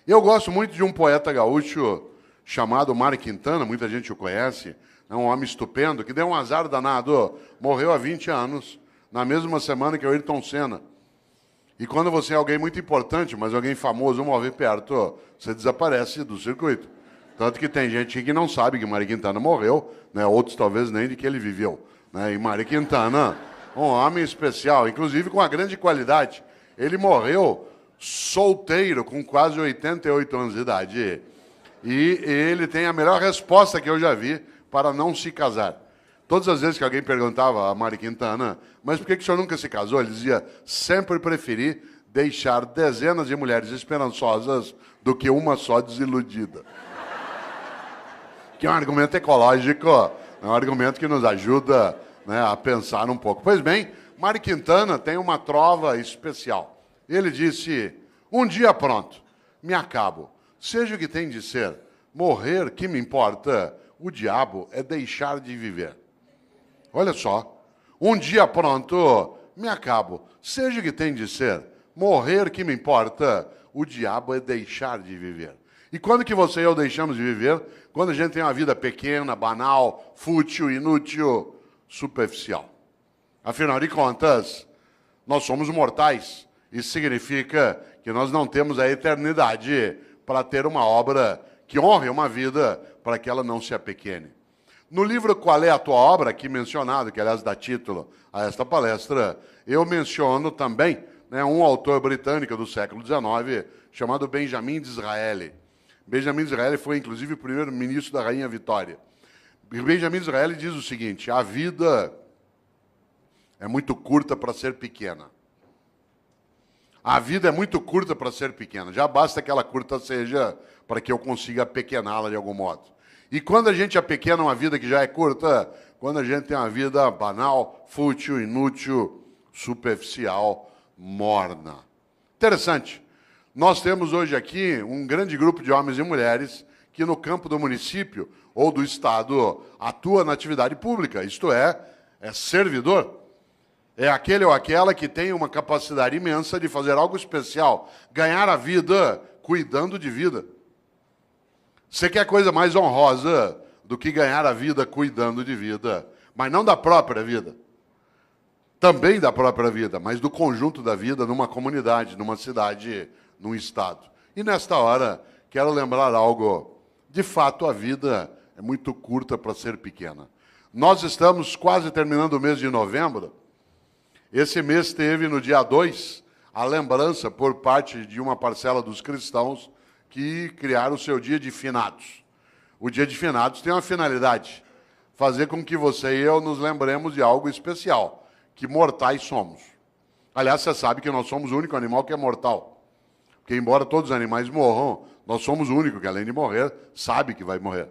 Eu gosto muito de um poeta gaúcho chamado Mário Quintana, muita gente o conhece, é um homem estupendo, que deu um azar danado, morreu há 20 anos, na mesma semana que o Ayrton Senna. E quando você é alguém muito importante, mas alguém famoso morrer perto, você desaparece do circuito. Tanto que tem gente que não sabe que Mário Quintana morreu, né? Outros talvez nem de que ele viveu. Né? E Mário Quintana, um homem especial, inclusive com uma grande qualidade. Ele morreu solteiro, com quase 88 anos de idade. E ele tem a melhor resposta que eu já vi para não se casar. Todas as vezes que alguém perguntava a Mário Quintana, mas por que o senhor nunca se casou? Ele dizia, sempre preferi deixar dezenas de mulheres esperançosas do que uma só desiludida. Que é um argumento ecológico, é um argumento que nos ajuda, né, a pensar um pouco. Pois bem, Mário Quintana tem uma trova especial. Ele disse, um dia pronto, me acabo. Seja o que tem de ser, morrer, que me importa, o diabo é deixar de viver. Olha só, um dia pronto, me acabo. Seja o que tem de ser, morrer, que me importa, o diabo é deixar de viver. E quando que você e eu deixamos de viver? Quando a gente tem uma vida pequena, banal, fútil, inútil, superficial. Afinal de contas, nós somos mortais. Isso significa que nós não temos a eternidade para ter uma obra que honre uma vida para que ela não se apequene. No livro Qual é a Tua Obra, aqui mencionado, que aliás dá título a esta palestra, eu menciono também, né, um autor britânico do século XIX chamado Benjamin Disraeli. Benjamin Disraeli foi, inclusive, o primeiro-ministro da Rainha Vitória. E Benjamin Disraeli diz o seguinte, a vida é muito curta para ser pequena. A vida é muito curta para ser pequena. Já basta que ela curta seja para que eu consiga apequená-la de algum modo. E quando a gente apequena uma vida que já é curta, quando a gente tem uma vida banal, fútil, inútil, superficial, morna. Interessante. Nós temos hoje aqui um grande grupo de homens e mulheres que no campo do município ou do estado atua na atividade pública, isto é servidor. É aquele ou aquela que tem uma capacidade imensa de fazer algo especial, ganhar a vida cuidando de vida. Você quer coisa mais honrosa do que ganhar a vida cuidando de vida, mas não da própria vida. Também da própria vida, mas do conjunto da vida numa comunidade, numa cidade, num estado. E nesta hora, quero lembrar algo. De fato, a vida é muito curta para ser pequena. Nós estamos quase terminando o mês de novembro. Esse mês teve, no dia 2, a lembrança por parte de uma parcela dos cristãos que criaram o seu dia de finados. O dia de finados tem uma finalidade, fazer com que você e eu nos lembremos de algo especial, que mortais somos. Aliás, você sabe que nós somos o único animal que é mortal. Porque, embora todos os animais morram, nós somos o único que, além de morrer, sabe que vai morrer.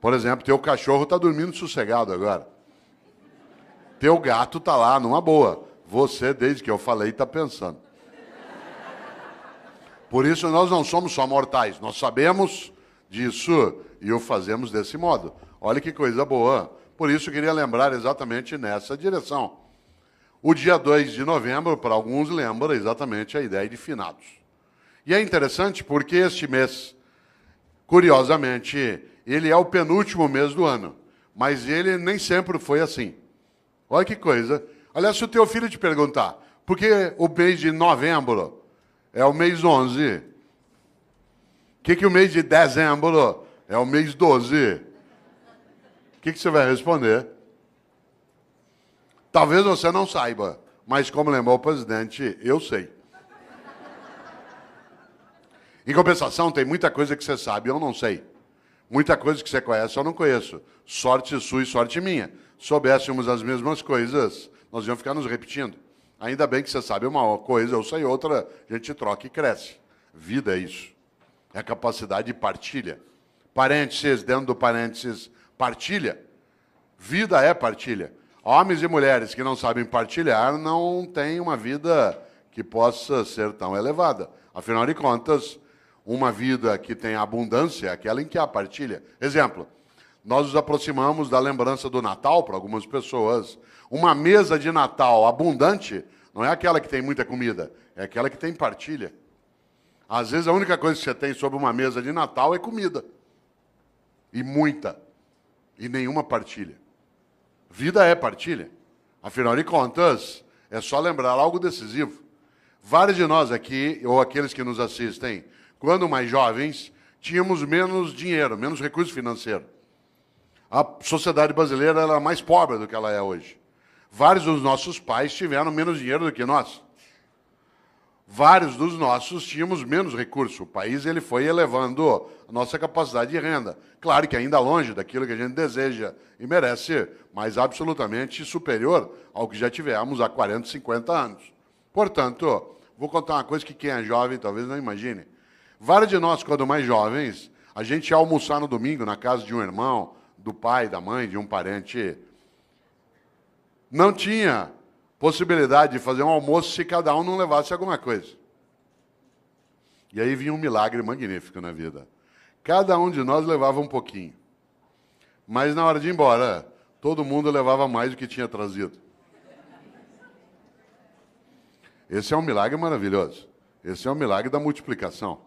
Por exemplo, teu cachorro está dormindo sossegado agora. Teu gato está lá, numa boa. Você, desde que eu falei, está pensando. Por isso, nós não somos só mortais. Nós sabemos disso e o fazemos desse modo. Olha que coisa boa. Por isso, eu queria lembrar exatamente nessa direção. O dia 2 de novembro, para alguns, lembra exatamente a ideia de finados. E é interessante porque este mês, curiosamente, ele é o penúltimo mês do ano. Mas ele nem sempre foi assim. Olha que coisa. Aliás, se o teu filho te perguntar, por que o mês de novembro é o mês 11? Por que o mês de dezembro é o mês 12? O que você vai responder? Talvez você não saiba, mas como lembrou o presidente, eu sei. Em compensação, tem muita coisa que você sabe e eu não sei. Muita coisa que você conhece eu não conheço. Sorte sua e sorte minha. Soubéssemos as mesmas coisas, nós íamos ficar nos repetindo. Ainda bem que você sabe uma coisa, eu sei outra, a gente troca e cresce. Vida é isso. É a capacidade de partilha. Parênteses, dentro do parênteses, partilha. Vida é partilha. Homens e mulheres que não sabem partilhar não têm uma vida que possa ser tão elevada. Afinal de contas, uma vida que tem abundância é aquela em que há partilha. Exemplo, nós nos aproximamos da lembrança do Natal para algumas pessoas. Uma mesa de Natal abundante não é aquela que tem muita comida, é aquela que tem partilha. Às vezes a única coisa que você tem sobre uma mesa de Natal é comida. E muita. E nenhuma partilha. Vida é partilha. Afinal de contas, é só lembrar algo decisivo. Vários de nós aqui, ou aqueles que nos assistem, quando mais jovens, tínhamos menos dinheiro, menos recurso financeiro. A sociedade brasileira era mais pobre do que ela é hoje. Vários dos nossos pais tiveram menos dinheiro do que nós. Vários dos nossos tínhamos menos recurso. O país ele foi elevando a nossa capacidade de renda. Claro que ainda longe daquilo que a gente deseja e merece, mas absolutamente superior ao que já tivemos há 40, 50 anos. Portanto, vou contar uma coisa que quem é jovem talvez não imagine. Vários de nós, quando mais jovens, a gente ia almoçar no domingo na casa de um irmão, do pai, da mãe, de um parente. Não tinha possibilidade de fazer um almoço se cada um não levasse alguma coisa. E aí vinha um milagre magnífico na vida. Cada um de nós levava um pouquinho. Mas na hora de ir embora, todo mundo levava mais do que tinha trazido. Esse é um milagre maravilhoso. Esse é um milagre da multiplicação.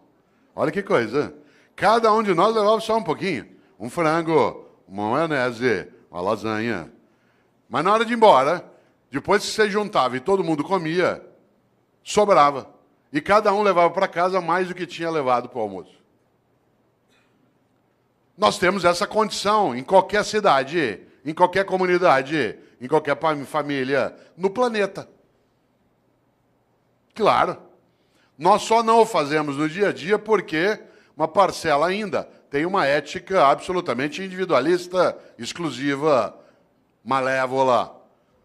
Olha que coisa. Cada um de nós levava só um pouquinho. Um frango, uma maionese, uma lasanha. Mas na hora de ir embora, depois que você juntava e todo mundo comia, sobrava. E cada um levava para casa mais do que tinha levado para o almoço. Nós temos essa condição em qualquer cidade, em qualquer comunidade, em qualquer família, no planeta. Claro. Nós só não o fazemos no dia a dia porque uma parcela ainda tem uma ética absolutamente individualista, exclusiva, malévola,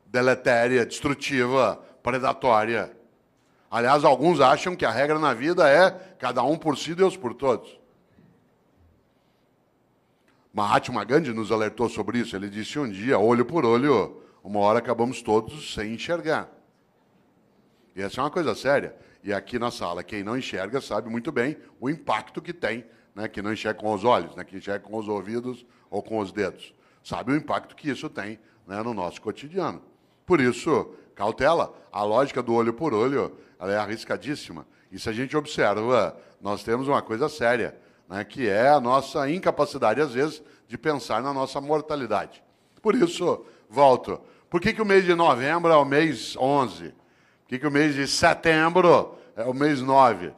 deletéria, destrutiva, predatória. Aliás, alguns acham que a regra na vida é cada um por si, Deus por todos. Mahatma Gandhi nos alertou sobre isso. Ele disse um dia, olho por olho, uma hora acabamos todos sem enxergar. E essa é uma coisa séria. E aqui na sala, quem não enxerga sabe muito bem o impacto que tem, né, que não enxerga com os olhos, né, que enxerga com os ouvidos ou com os dedos. Sabe o impacto que isso tem, né, no nosso cotidiano. Por isso, cautela. A lógica do olho por olho ela é arriscadíssima. E se a gente observa, nós temos uma coisa séria, né, que é a nossa incapacidade, às vezes, de pensar na nossa mortalidade. Por isso, volto. Por que o mês de novembro é o mês 11? Por que o mês de setembro é o mês 9?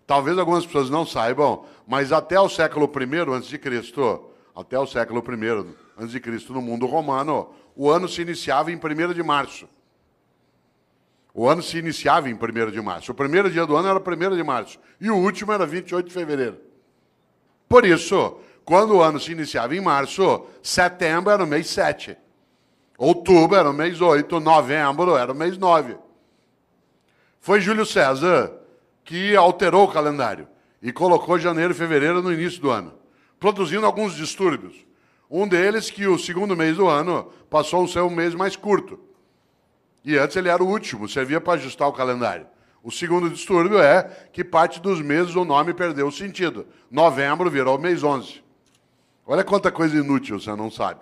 Talvez algumas pessoas não saibam, mas até o século I a.C., até o século I a.C., no mundo romano, o ano se iniciava em 1º de março. O ano se iniciava em 1º de março. O primeiro dia do ano era 1º de março. E o último era 28 de fevereiro. Por isso, quando o ano se iniciava em março, setembro era o mês 7. Outubro era o mês 8. Novembro era o mês 9. Foi Júlio César que alterou o calendário e colocou janeiro e fevereiro no início do ano, produzindo alguns distúrbios. Um deles que o segundo mês do ano passou a ser um mês mais curto. E antes ele era o último, servia para ajustar o calendário. O segundo distúrbio é que parte dos meses o nome perdeu o sentido. Novembro virou mês 11. Olha quanta coisa inútil você não sabe.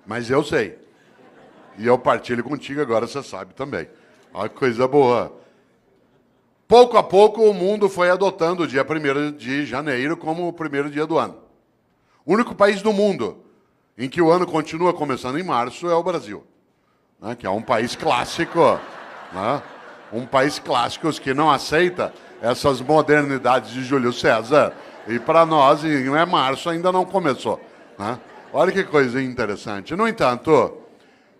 Mas eu sei. E eu partilho contigo, agora você sabe também. Olha que coisa boa. Pouco a pouco o mundo foi adotando o dia 1º de janeiro como o primeiro dia do ano. O único país do mundo em que o ano continua começando em março é o Brasil, né, que é um país clássico, né, um país clássico que não aceita essas modernidades de Júlio César. E para nós, não é março, ainda não começou. Né? Olha que coisa interessante. No entanto,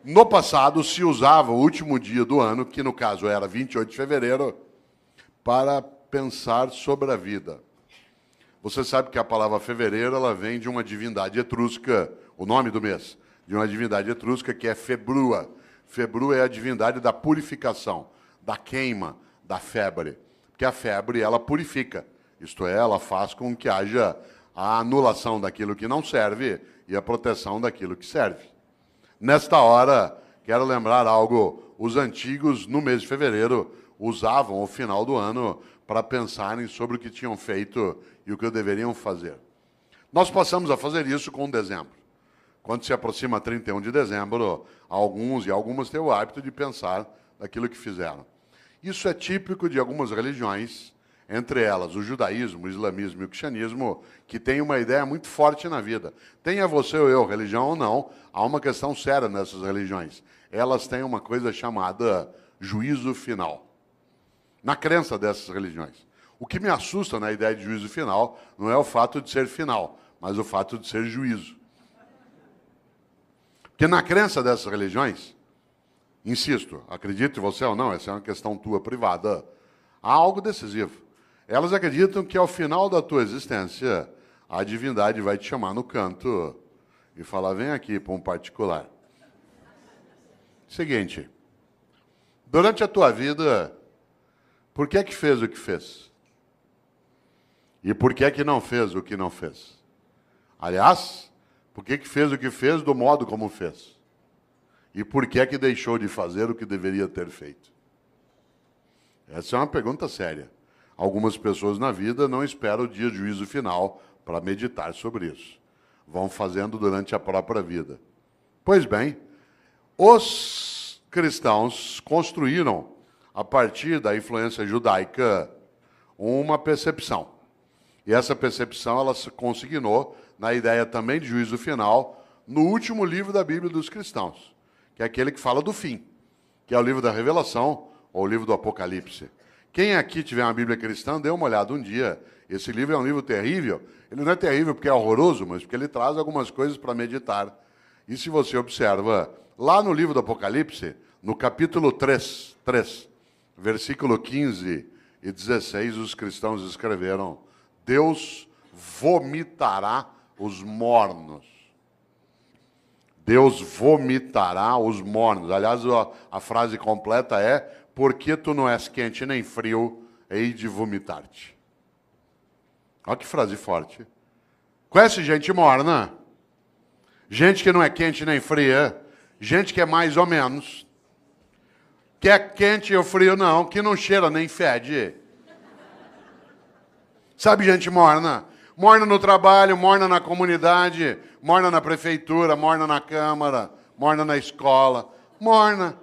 no passado se usava o último dia do ano, que no caso era 28 de fevereiro, para pensar sobre a vida. Você sabe que a palavra fevereiro ela vem de uma divindade etrusca, o nome do mês, de uma divindade etrusca que é Februa. Februa é a divindade da purificação, da queima, da febre. Porque a febre, ela purifica. Isto é, ela faz com que haja a anulação daquilo que não serve e a proteção daquilo que serve. Nesta hora, quero lembrar algo. Os antigos, no mês de fevereiro, usavam o final do ano para pensarem sobre o que tinham feito e o que deveriam fazer. Nós passamos a fazer isso com dezembro. Quando se aproxima 31 de dezembro, alguns e algumas têm o hábito de pensar naquilo que fizeram. Isso é típico de algumas religiões, entre elas o judaísmo, o islamismo e o cristianismo, que tem uma ideia muito forte na vida. Tenha você ou eu religião ou não, há uma questão séria nessas religiões. Elas têm uma coisa chamada juízo final. Na crença dessas religiões. O que me assusta na ideia de juízo final não é o fato de ser final, mas o fato de ser juízo. Porque na crença dessas religiões, insisto, acredite você ou não, essa é uma questão tua privada, há algo decisivo. Elas acreditam que ao final da tua existência, a divindade vai te chamar no canto e falar, vem aqui para um particular. Seguinte, durante a tua vida, por que é que fez o que fez? E por que é que não fez o que não fez? Aliás, por que é que fez o que fez do modo como fez? E por que é que deixou de fazer o que deveria ter feito? Essa é uma pergunta séria. Algumas pessoas na vida não esperam o dia de juízo final para meditar sobre isso. Vão fazendo durante a própria vida. Pois bem, os cristãos construíram, a partir da influência judaica, uma percepção. E essa percepção ela se consignou na ideia também de juízo final no último livro da Bíblia dos cristãos, que é aquele que fala do fim, que é o livro da Revelação ou o livro do Apocalipse. Quem aqui tiver uma Bíblia cristã, dê uma olhada um dia. Esse livro é um livro terrível. Ele não é terrível porque é horroroso, mas porque ele traz algumas coisas para meditar. E se você observa, lá no livro do Apocalipse, no capítulo 3, versículo 15 e 16, os cristãos escreveram: Deus vomitará os mornos. Deus vomitará os mornos. Aliás, a frase completa é: porque tu não és quente nem frio, hei de vomitar-te. Olha que frase forte. Conhece gente morna? Gente que não é quente nem fria, gente que é mais ou menos. Que é quente ou frio não, que não cheira nem fede. Sabe gente morna? Morna no trabalho, morna na comunidade, morna na prefeitura, morna na câmara, morna na escola. Morna.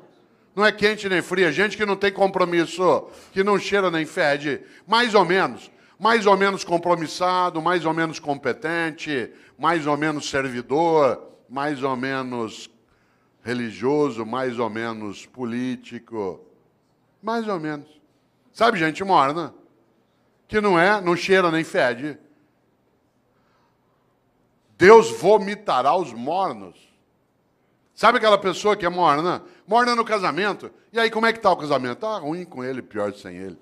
Não é quente nem fria, gente que não tem compromisso, que não cheira nem fede. Mais ou menos compromissado, mais ou menos competente, mais ou menos servidor, mais ou menos religioso, mais ou menos político. Mais ou menos. Sabe gente morna? Que não cheira nem fede. Deus vomitará os mornos. Sabe aquela pessoa que é morna? Morna no casamento. E aí, como é que está o casamento? Tá ruim com ele, pior sem ele.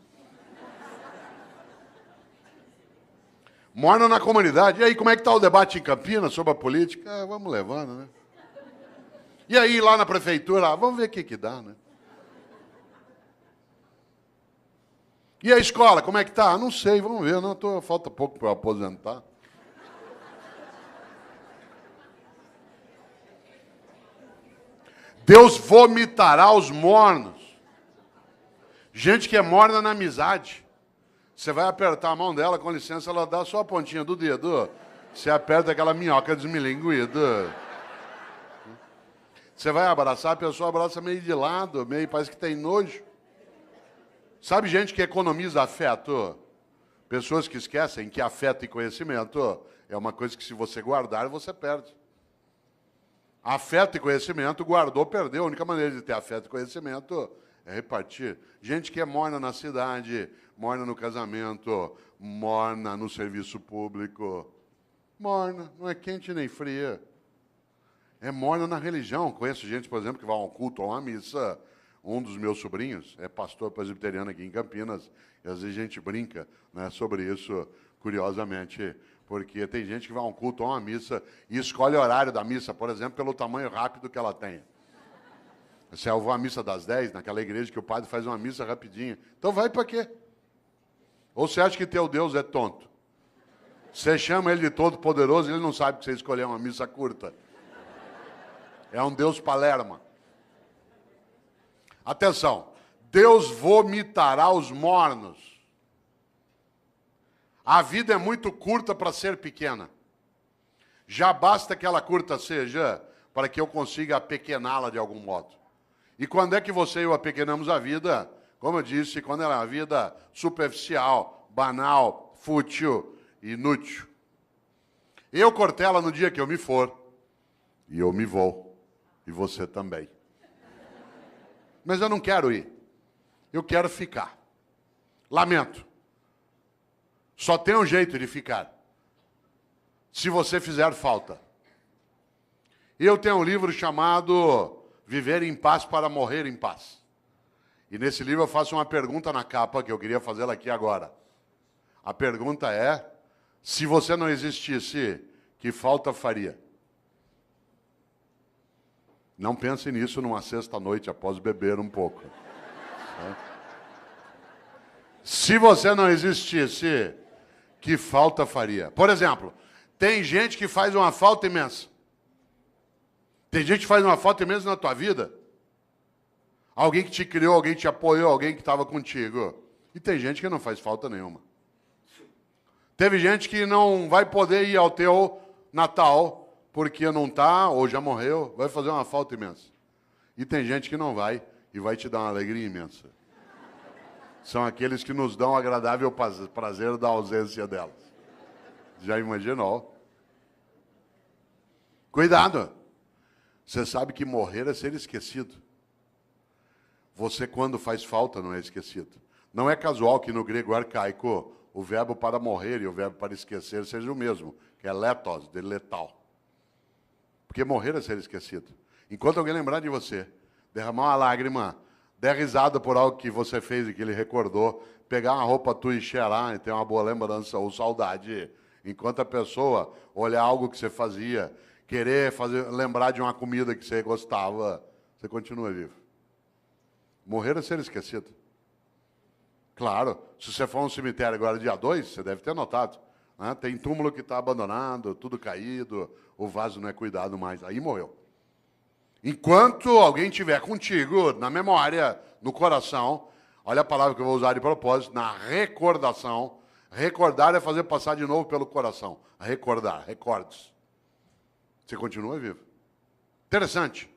Morna na comunidade. E aí, como é que está o debate em Campinas sobre a política? Ah, vamos levando, né? E aí, lá na prefeitura, vamos ver o que dá, né? E a escola, como é que está? Não sei, vamos ver. Falta pouco para eu aposentar. Deus vomitará os mornos. Gente que é morna na amizade. Você vai apertar a mão dela, com licença, ela dá só a pontinha do dedo. Você aperta aquela minhoca desmilinguida. Você vai abraçar, a pessoa abraça meio de lado, meio parece que tem nojo. Sabe gente que economiza afeto? Pessoas que esquecem que afeto e conhecimento é uma coisa que se você guardar, você perde. Afeto e conhecimento, guardou, perdeu. A única maneira de ter afeto e conhecimento é repartir. Gente que é morna na cidade, morna no casamento, morna no serviço público. Morna, não é quente nem fria. É morna na religião. Conheço gente, por exemplo, que vai a um culto ou a uma missa. Um dos meus sobrinhos é pastor presbiteriano aqui em Campinas. E às vezes a gente brinca, né, sobre isso, curiosamente. Porque tem gente que vai a um culto ou a uma missa e escolhe o horário da missa, por exemplo, pelo tamanho rápido que ela tem. Se eu vou à missa das 10, naquela igreja que o padre faz uma missa rapidinho. Então vai para quê? Ou você acha que teu Deus é tonto? Você chama ele de todo-poderoso e ele não sabe que você escolheu uma missa curta. É um Deus palerma. Atenção. Deus vomitará os mornos. A vida é muito curta para ser pequena. Já basta que ela curta seja para que eu consiga apequená-la de algum modo. E quando é que você e eu apequenamos a vida? como eu disse, quando ela é uma vida superficial, banal, fútil, inútil. Eu, Cortella, no dia que eu me for, e eu me vou, e você também. Mas eu não quero ir, eu quero ficar. Lamento. Só tem um jeito de ficar. Se você fizer falta. Eu tenho um livro chamado Viver em Paz para Morrer em Paz. E nesse livro eu faço uma pergunta na capa, que eu queria fazê-la aqui agora. A pergunta é, se você não existisse, que falta faria? Não pense nisso numa sexta-noite, após beber um pouco. Se você não existisse, que falta faria? Por exemplo, tem gente que faz uma falta imensa. Tem gente que faz uma falta imensa na tua vida. Alguém que te criou, alguém que te apoiou, alguém que estava contigo. E tem gente que não faz falta nenhuma. Teve gente que não vai poder ir ao teu Natal, porque não está, ou já morreu, vai fazer uma falta imensa. E tem gente que não vai, e vai te dar uma alegria imensa. São aqueles que nos dão o agradável prazer da ausência delas. Já imaginou? Cuidado! Você sabe que morrer é ser esquecido. Você, quando faz falta, não é esquecido. Não é casual que no grego arcaico o verbo para morrer e o verbo para esquecer seja o mesmo, que é letos, de letal. Porque morrer é ser esquecido. Enquanto alguém lembrar de você, derramar uma lágrima, der risada por algo que você fez e que ele recordou, pegar uma roupa tua e cheirar e ter uma boa lembrança ou saudade, enquanto a pessoa olhar algo que você fazia, querer lembrar de uma comida que você gostava, você continua vivo. Morrer é ser esquecido. Claro, se você for a um cemitério agora dia 2, você deve ter notado, né? Tem túmulo que está abandonado, tudo caído, o vaso não é cuidado mais, aí morreu. Enquanto alguém estiver contigo, na memória, no coração, olha a palavra que eu vou usar de propósito, na recordação. Recordar é fazer passar de novo pelo coração. Recordar, recordes. Você continua vivo. Interessante.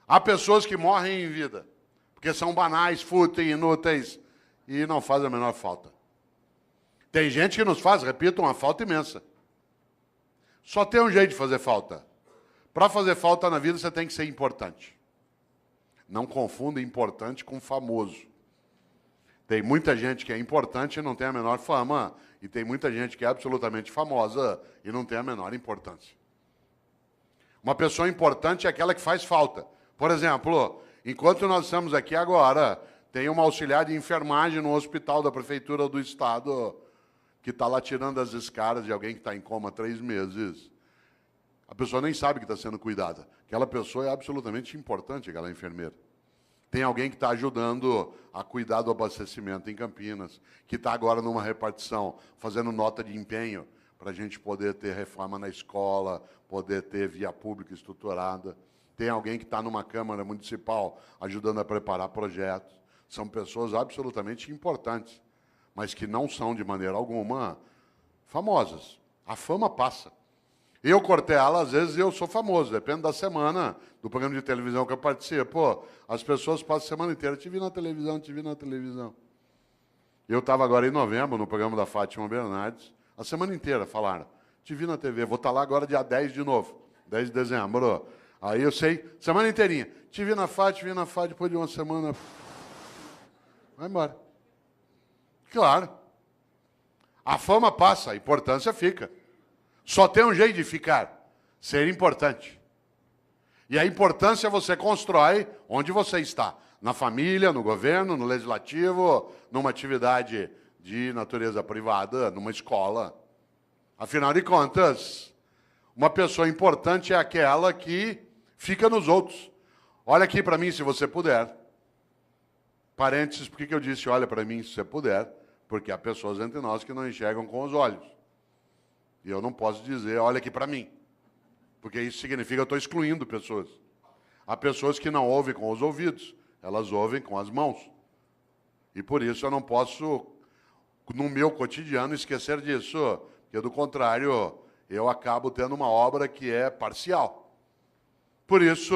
Há pessoas que morrem em vida, porque são banais, fúteis, inúteis, e não fazem a menor falta. Tem gente que nos faz, repito, uma falta imensa. Só tem um jeito de fazer falta. Para fazer falta na vida, você tem que ser importante. Não confunda importante com famoso. Tem muita gente que é importante e não tem a menor fama, e tem muita gente que é absolutamente famosa e não tem a menor importância. Uma pessoa importante é aquela que faz falta. Por exemplo, enquanto nós estamos aqui agora, tem uma auxiliar de enfermagem no hospital da prefeitura do estado que está lá tirando as escaras de alguém que está em coma há 3 meses. A pessoa nem sabe que está sendo cuidada. Aquela pessoa é absolutamente importante, aquela enfermeira. Tem alguém que está ajudando a cuidar do abastecimento em Campinas, que está agora numa repartição, fazendo nota de empenho para a gente poder ter reforma na escola, poder ter via pública estruturada. Tem alguém que está numa Câmara Municipal ajudando a preparar projetos. São pessoas absolutamente importantes, mas que não são, de maneira alguma, famosas. A fama passa. Eu, Cortella, às vezes eu sou famoso, depende da semana, do programa de televisão que eu participo. As pessoas passam a semana inteira, te vi na televisão, te vi na televisão. Eu estava agora em novembro, no programa da Fátima Bernardes, a semana inteira falaram, te vi na TV, vou estar lá agora dia 10 de novo, 10 de dezembro. Aí eu sei, semana inteirinha, te vi na Fátima, depois de uma semana, vai embora. Claro. A fama passa, a importância fica. Só tem um jeito de ficar, ser importante. E a importância você constrói onde você está. Na família, no governo, no legislativo, numa atividade de natureza privada, numa escola. Afinal de contas, uma pessoa importante é aquela que fica nos outros. Olha aqui para mim, se você puder. Parênteses, por que eu disse olha para mim, se você puder? Porque há pessoas entre nós que não enxergam com os olhos. E eu não posso dizer, olha aqui para mim. Porque isso significa que eu estou excluindo pessoas. Há pessoas que não ouvem com os ouvidos, elas ouvem com as mãos. E por isso eu não posso, no meu cotidiano, esquecer disso. Porque, do contrário, eu acabo tendo uma obra que é parcial. Por isso,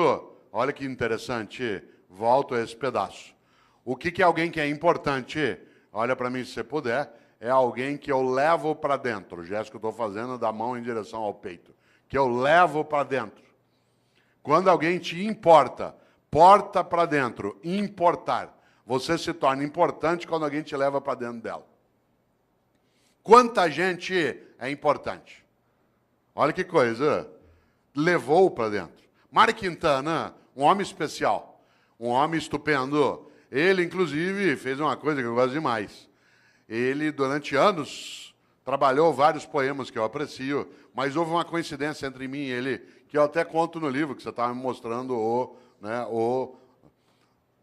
olha que interessante, volto a esse pedaço. O que é alguém que é importante? Olha para mim se você puder. É alguém que eu levo para dentro. O gesto que eu estou fazendo é da mão em direção ao peito. Que eu levo para dentro. Quando alguém te importa, porta para dentro, importar. Você se torna importante quando alguém te leva para dentro dela. Quanta gente é importante? Olha que coisa. Levou para dentro. Mário Quintana, um homem especial. Um homem estupendo. Ele, inclusive, fez uma coisa que eu gosto demais. Ele, durante anos, trabalhou vários poemas que eu aprecio, mas houve uma coincidência entre mim e ele, que eu até conto no livro, que você estava me mostrando, o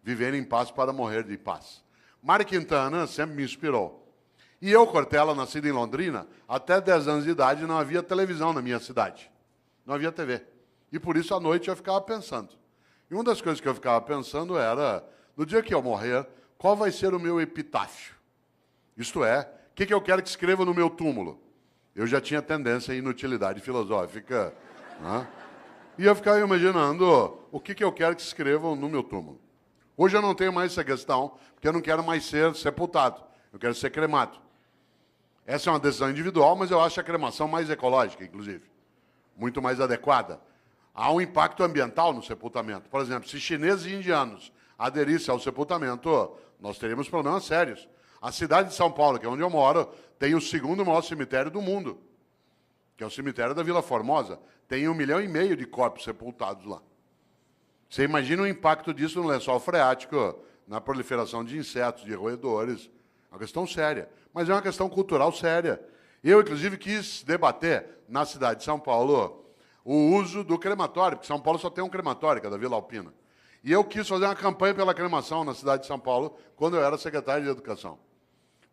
Viver em Paz para Morrer de Paz. Mário Quintana sempre me inspirou. E eu, Cortella, nascido em Londrina, até 10 anos de idade não havia televisão na minha cidade. Não havia TV. E por isso, à noite, eu ficava pensando. E uma das coisas que eu ficava pensando era, no dia que eu morrer, qual vai ser o meu epitáfio? Isto é, o que eu quero que escreva no meu túmulo? Eu já tinha tendência à inutilidade filosófica, né? E eu ficava imaginando o que eu quero que escrevam no meu túmulo. Hoje eu não tenho mais essa questão, porque eu não quero mais ser sepultado. Eu quero ser cremado. Essa é uma decisão individual, mas eu acho a cremação mais ecológica, inclusive. Muito mais adequada. Há um impacto ambiental no sepultamento. Por exemplo, se chineses e indianos aderissem ao sepultamento, nós teríamos problemas sérios. A cidade de São Paulo, que é onde eu moro, tem o segundo maior cemitério do mundo, que é o cemitério da Vila Formosa. Tem 1,5 milhão de corpos sepultados lá. Você imagina o impacto disso no lençol freático, na proliferação de insetos, de roedores. É uma questão séria, mas é uma questão cultural séria. Eu, inclusive, quis debater na cidade de São Paulo o uso do crematório, porque São Paulo só tem um crematório, que é da Vila Alpina. E eu quis fazer uma campanha pela cremação na cidade de São Paulo, quando eu era secretário de Educação.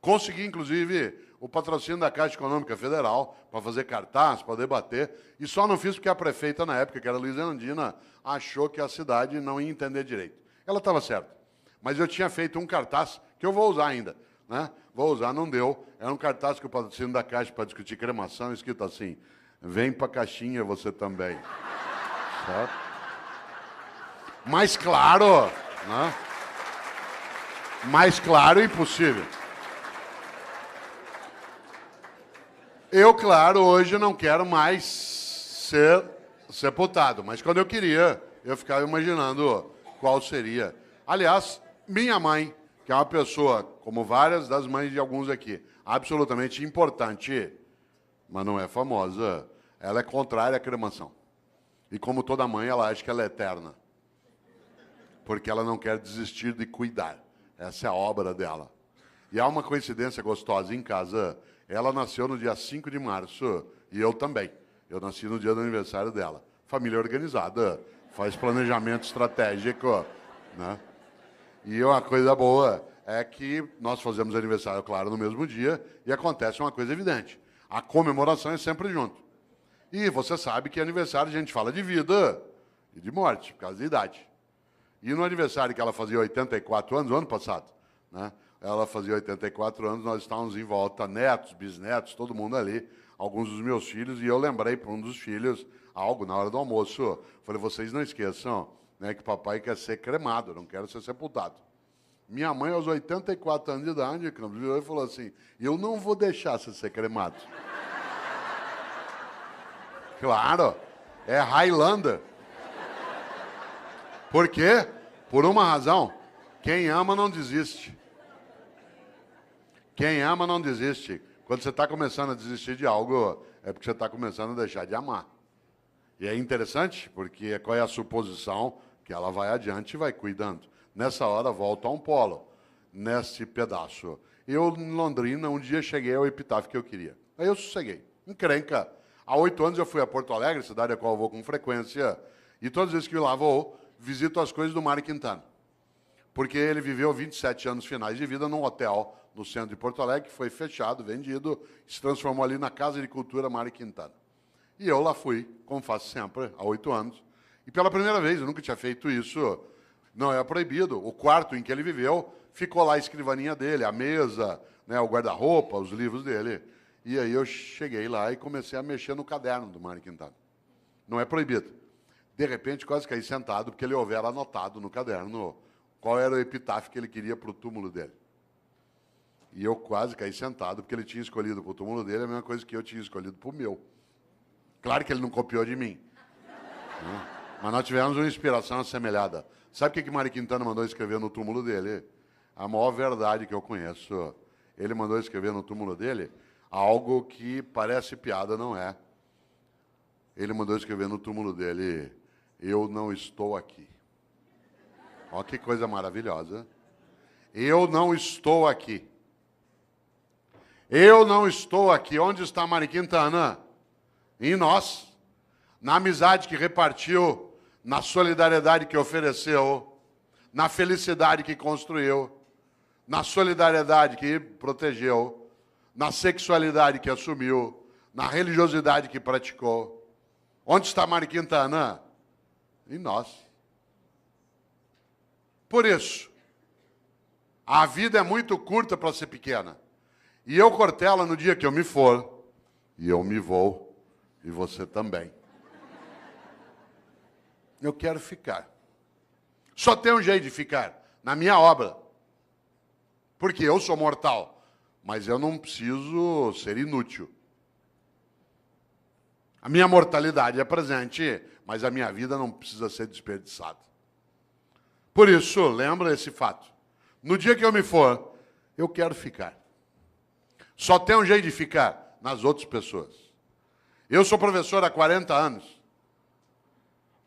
Consegui, inclusive, o patrocínio da Caixa Econômica Federal para fazer cartaz, para debater, e só não fiz porque a prefeita, na época, que era Luiza Erundina, achou que a cidade não ia entender direito. Ela estava certa. Mas eu tinha feito um cartaz, que eu vou usar ainda, né? Vou usar, não deu. Era um cartaz que o patrocínio da Caixa para discutir cremação, escrito assim, vem para a caixinha você também. Certo? Mais claro, né? Mais claro impossível. Eu, claro, hoje não quero mais ser sepultado, mas quando eu queria, eu ficava imaginando qual seria. Aliás, minha mãe, que é uma pessoa, como várias das mães de alguns aqui, absolutamente importante, mas não é famosa, ela é contrária à cremação. E como toda mãe, ela acha que ela é eterna. Porque ela não quer desistir de cuidar. Essa é a obra dela. E há uma coincidência gostosa em casa. Ela nasceu no dia 5 de março e eu também. Eu nasci no dia do aniversário dela. Família organizada, faz planejamento estratégico, né? E uma coisa boa é que nós fazemos aniversário, claro, no mesmo dia e acontece uma coisa evidente. A comemoração é sempre junto. E você sabe que aniversário a gente fala de vida e de morte, por causa da idade. E no aniversário que ela fazia 84 anos, o ano passado, né? Ela fazia 84 anos, nós estávamos em volta, netos, bisnetos, todo mundo ali, alguns dos meus filhos, e eu lembrei para um dos filhos algo na hora do almoço. Falei, vocês não esqueçam, né, que papai quer ser cremado, não quer ser sepultado. Minha mãe, aos 84 anos de idade, virou e falou assim, eu não vou deixar você ser cremado. Claro, é Highlander. Por quê? Por uma razão. Quem ama não desiste. Quem ama não desiste. Quando você está começando a desistir de algo, é porque você está começando a deixar de amar. E é interessante, porque qual é a suposição? Que ela vai adiante e vai cuidando. Nessa hora, volta a um polo, nesse pedaço. Eu, em Londrina, um dia cheguei ao epitáfio que eu queria. Aí eu sosseguei. Encrenca. Há 8 anos eu fui a Porto Alegre, cidade a qual eu vou com frequência, e todas as vezes que eu lá vou, visito as coisas do Mário Quintana. Porque ele viveu 27 anos finais de vida num hotel no centro de Porto Alegre, que foi fechado, vendido, se transformou ali na Casa de Cultura Mário Quintana. E eu lá fui, como faço sempre, há 8 anos. E pela primeira vez, eu nunca tinha feito isso, não é proibido. O quarto em que ele viveu, ficou lá a escrivaninha dele, a mesa, né, o guarda-roupa, os livros dele. E aí eu cheguei lá e comecei a mexer no caderno do Mário Quintana. Não é proibido. De repente, quase caí sentado, porque ele houvera anotado no caderno qual era o epitáfio que ele queria para o túmulo dele. E eu quase caí sentado, porque ele tinha escolhido para o túmulo dele a mesma coisa que eu tinha escolhido para o meu. Claro que ele não copiou de mim. Né? Mas nós tivemos uma inspiração assemelhada. Sabe o que Mário Quintana mandou escrever no túmulo dele? A maior verdade que eu conheço. Ele mandou escrever no túmulo dele algo que parece piada, não é. Ele mandou escrever no túmulo dele: eu não estou aqui. Olha que coisa maravilhosa. Eu não estou aqui. Eu não estou aqui. Onde está Mário Quintana? Em nós. Na amizade que repartiu, na solidariedade que ofereceu, na felicidade que construiu, na solidariedade que protegeu, na sexualidade que assumiu, na religiosidade que praticou. Onde está Mário Quintana? Em nós. Por isso, a vida é muito curta para ser pequena. E eu, Cortella, no dia que eu me for, e eu me vou, e você também, eu quero ficar. Só tem um jeito de ficar, na minha obra. Porque eu sou mortal, mas eu não preciso ser inútil. A minha mortalidade é presente, mas a minha vida não precisa ser desperdiçada. Por isso, lembra esse fato. No dia que eu me for, eu quero ficar. Só tem um jeito de ficar, nas outras pessoas. Eu sou professor há 40 anos.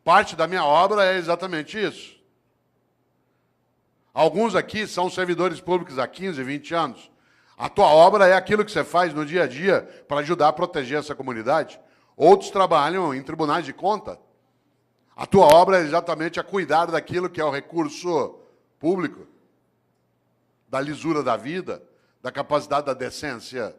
Parte da minha obra é exatamente isso. Alguns aqui são servidores públicos há 15, 20 anos. A tua obra é aquilo que você faz no dia a dia para ajudar a proteger essa comunidade. Outros trabalham em tribunais de conta. A tua obra é exatamente a cuidar daquilo que é o recurso público, da lisura da vida, da capacidade da decência.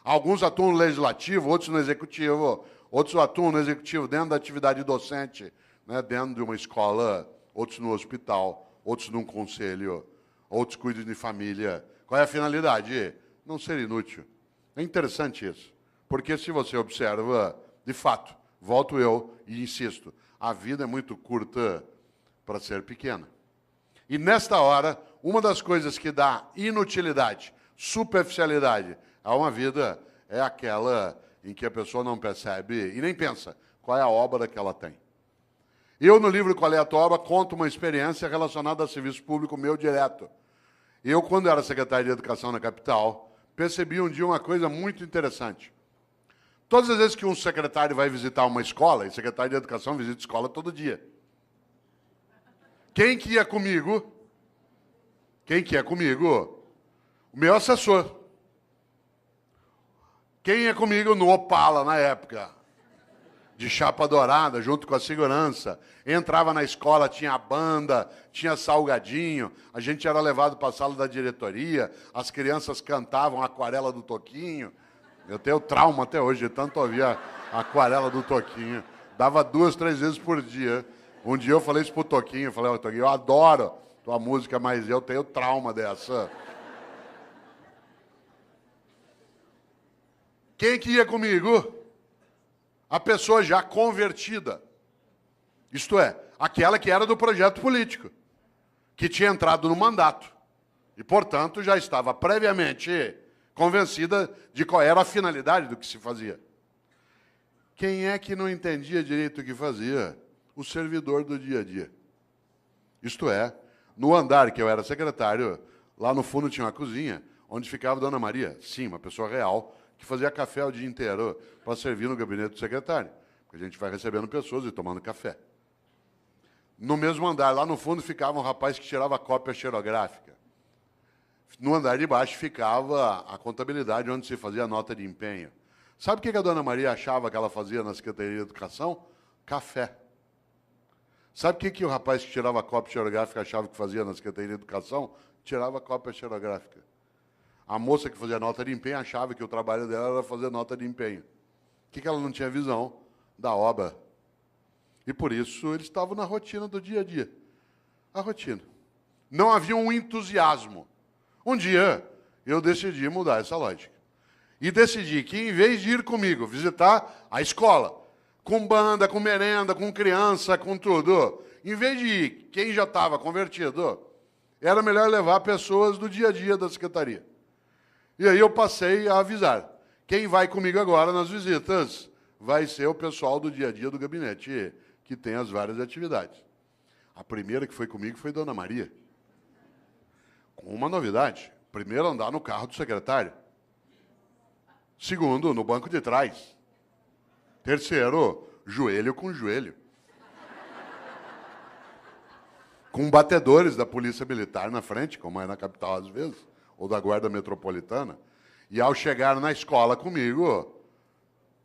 Alguns atuam no legislativo, outros no executivo, outros atuam no executivo dentro da atividade docente, né, dentro de uma escola, outros no hospital, outros num conselho, outros cuidam de família. Qual é a finalidade? Não ser inútil. É interessante isso, porque se você observa, de fato, volto eu e insisto, a vida é muito curta para ser pequena. E nesta hora, uma das coisas que dá inutilidade, superficialidade a uma vida é aquela em que a pessoa não percebe e nem pensa qual é a obra que ela tem. Eu, no livro Qual é a Tua Obra, conto uma experiência relacionada a serviço público meu direto. Eu, quando era secretário de Educação na capital, percebi um dia uma coisa muito interessante. Todas as vezes que um secretário vai visitar uma escola, e secretário de Educação visita escola todo dia. Quem que ia comigo? Quem que ia comigo? O meu assessor. Quem ia comigo no Opala, na época? De chapa dourada, junto com a segurança. Entrava na escola, tinha banda, tinha salgadinho, a gente era levado para a sala da diretoria, as crianças cantavam a Aquarela do Toquinho. Eu tenho trauma até hoje, de tanto ouvir a Aquarela do Toquinho. Dava 2, 3 vezes por dia. Um dia eu falei isso pro Toquinho, eu falei, ó, Toquinho, eu adoro tua música, mas eu tenho trauma dessa. Quem que ia comigo? A pessoa já convertida. Isto é, aquela que era do projeto político, que tinha entrado no mandato e, portanto, já estava previamente convencida de qual era a finalidade do que se fazia. Quem é que não entendia direito o que fazia? O servidor do dia a dia. Isto é, no andar que eu era secretário, lá no fundo tinha uma cozinha, onde ficava Dona Maria, sim, uma pessoa real, que fazia café o dia inteiro para servir no gabinete do secretário, porque a gente vai recebendo pessoas e tomando café. No mesmo andar, lá no fundo, ficava um rapaz que tirava cópia xerográfica. No andar de baixo ficava a contabilidade, onde se fazia a nota de empenho. Sabe o que a Dona Maria achava que ela fazia na Secretaria de Educação? Café. Sabe o que o rapaz que tirava cópia xerográfica achava que fazia na Secretaria de Educação? Tirava cópia xerográfica. A moça que fazia nota de empenho achava que o trabalho dela era fazer nota de empenho. O que ela não tinha visão? Da obra. E por isso eles estavam na rotina do dia a dia. A rotina. Não havia um entusiasmo. Um dia eu decidi mudar essa lógica. E decidi que, em vez de ir comigo visitar a escola, com banda, com merenda, com criança, com tudo, em vez de ir quem já estava convertido, era melhor levar pessoas do dia a dia da secretaria. E aí eu passei a avisar. Quem vai comigo agora nas visitas vai ser o pessoal do dia a dia do gabinete, que tem as várias atividades. A primeira que foi comigo foi Dona Maria. Com uma novidade. Primeiro, andar no carro do secretário. Segundo, no banco de trás. Terceiro, joelho com joelho. Com batedores da Polícia Militar na frente, como é na capital às vezes, ou da Guarda Metropolitana. E ao chegar na escola comigo,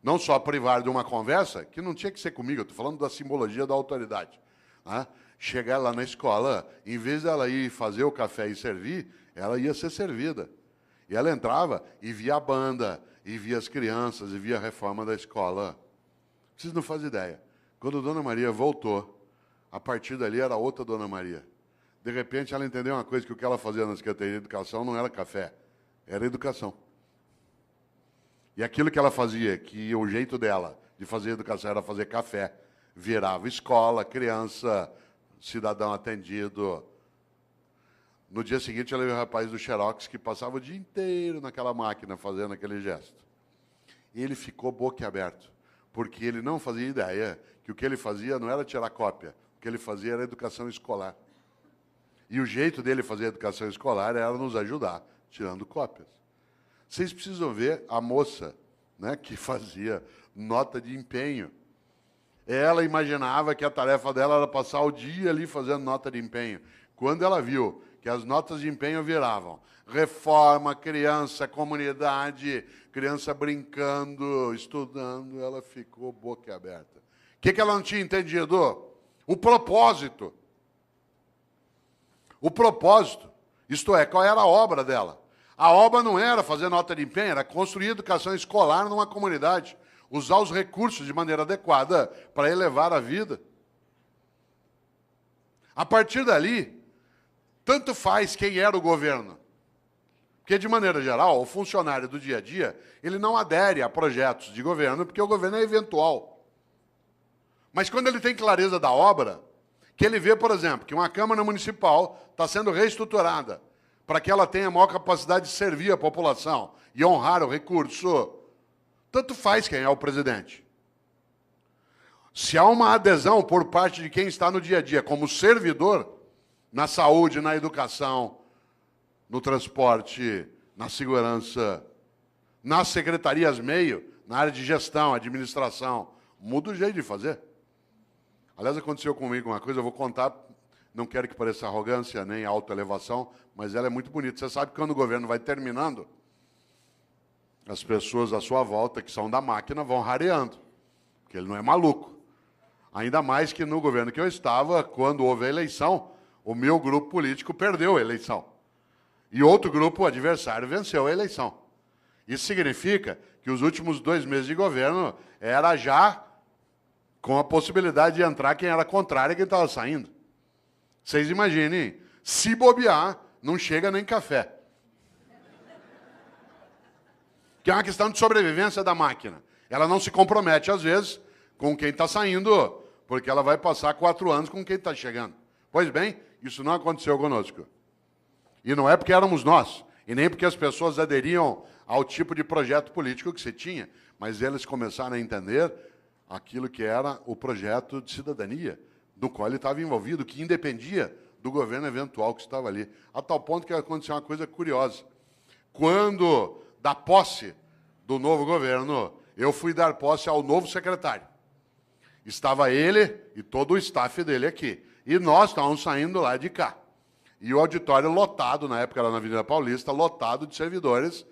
não só privar de uma conversa, que não tinha que ser comigo, eu estou falando da simbologia da autoridade. Né? Chegar lá na escola, em vez dela ir fazer o café e servir, ela ia ser servida. E ela entrava e via a banda, e via as crianças, e via a reforma da escola. Vocês não fazem ideia. Quando a Dona Maria voltou, a partir dali era outra Dona Maria. De repente, ela entendeu uma coisa, que o que ela fazia na Secretaria de Educação não era café, era educação. E aquilo que ela fazia, que o jeito dela de fazer educação era fazer café, virava escola, criança, cidadão atendido. No dia seguinte, ela viu o rapaz do Xerox que passava o dia inteiro naquela máquina fazendo aquele gesto. E ele ficou boquiaberto, porque ele não fazia ideia que o que ele fazia não era tirar cópia, o que ele fazia era educação escolar. E o jeito dele fazer educação escolar era nos ajudar, tirando cópias. Vocês precisam ver a moça, né, que fazia nota de empenho. Ela imaginava que a tarefa dela era passar o dia ali fazendo nota de empenho. Quando ela viu que as notas de empenho viravam reforma, criança, comunidade, criança brincando, estudando, ela ficou boquiaberta. O que ela não tinha entendido? O propósito. O propósito, isto é, qual era a obra dela? A obra não era fazer nota de empenho, era construir educação escolar numa comunidade, usar os recursos de maneira adequada para elevar a vida. A partir dali, tanto faz quem era o governo. Porque, de maneira geral, o funcionário do dia a dia, ele não adere a projetos de governo, porque o governo é eventual. Mas quando ele tem clareza da obra, que ele vê, por exemplo, que uma Câmara Municipal está sendo reestruturada para que ela tenha maior capacidade de servir a população e honrar o recurso, tanto faz quem é o presidente. Se há uma adesão por parte de quem está no dia a dia como servidor, na saúde, na educação, no transporte, na segurança, nas secretarias meio, na área de gestão, administração, muda o jeito de fazer. Aliás, aconteceu comigo uma coisa, eu vou contar, não quero que pareça arrogância nem autoelevação, mas ela é muito bonita. Você sabe que quando o governo vai terminando, as pessoas à sua volta, que são da máquina, vão rareando, porque ele não é maluco. Ainda mais que no governo que eu estava, quando houve a eleição, o meu grupo político perdeu a eleição. E outro grupo, o adversário, venceu a eleição. Isso significa que os últimos 2 meses de governo era já com a possibilidade de entrar quem era contrário a quem estava saindo. Vocês imaginem, se bobear, não chega nem café. Que é uma questão de sobrevivência da máquina. Ela não se compromete, às vezes, com quem está saindo, porque ela vai passar 4 anos com quem está chegando. Pois bem, isso não aconteceu conosco. E não é porque éramos nós, e nem porque as pessoas aderiam ao tipo de projeto político que se tinha, mas eles começaram a entender aquilo que era o projeto de cidadania, do qual ele estava envolvido, que independia do governo eventual que estava ali. A tal ponto que aconteceu uma coisa curiosa. Quando, da posse do novo governo, eu fui dar posse ao novo secretário. Estava ele e todo o staff dele aqui. E nós estávamos saindo lá de cá. E o auditório lotado, na época era na Avenida Paulista, lotado de servidores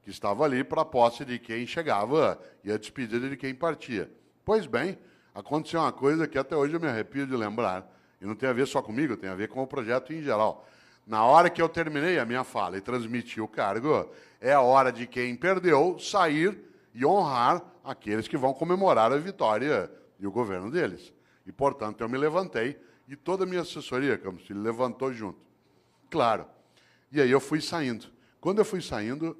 que estavam ali para a posse de quem chegava e a despedida de quem partia. Pois bem, aconteceu uma coisa que até hoje eu me arrepio de lembrar, e não tem a ver só comigo, tem a ver com o projeto em geral. Na hora que eu terminei a minha fala e transmiti o cargo, é a hora de quem perdeu sair e honrar aqueles que vão comemorar a vitória e o governo deles. E, portanto, eu me levantei e toda a minha assessoria, Campos Filho, levantou junto. Claro. E aí eu fui saindo. Quando eu fui saindo,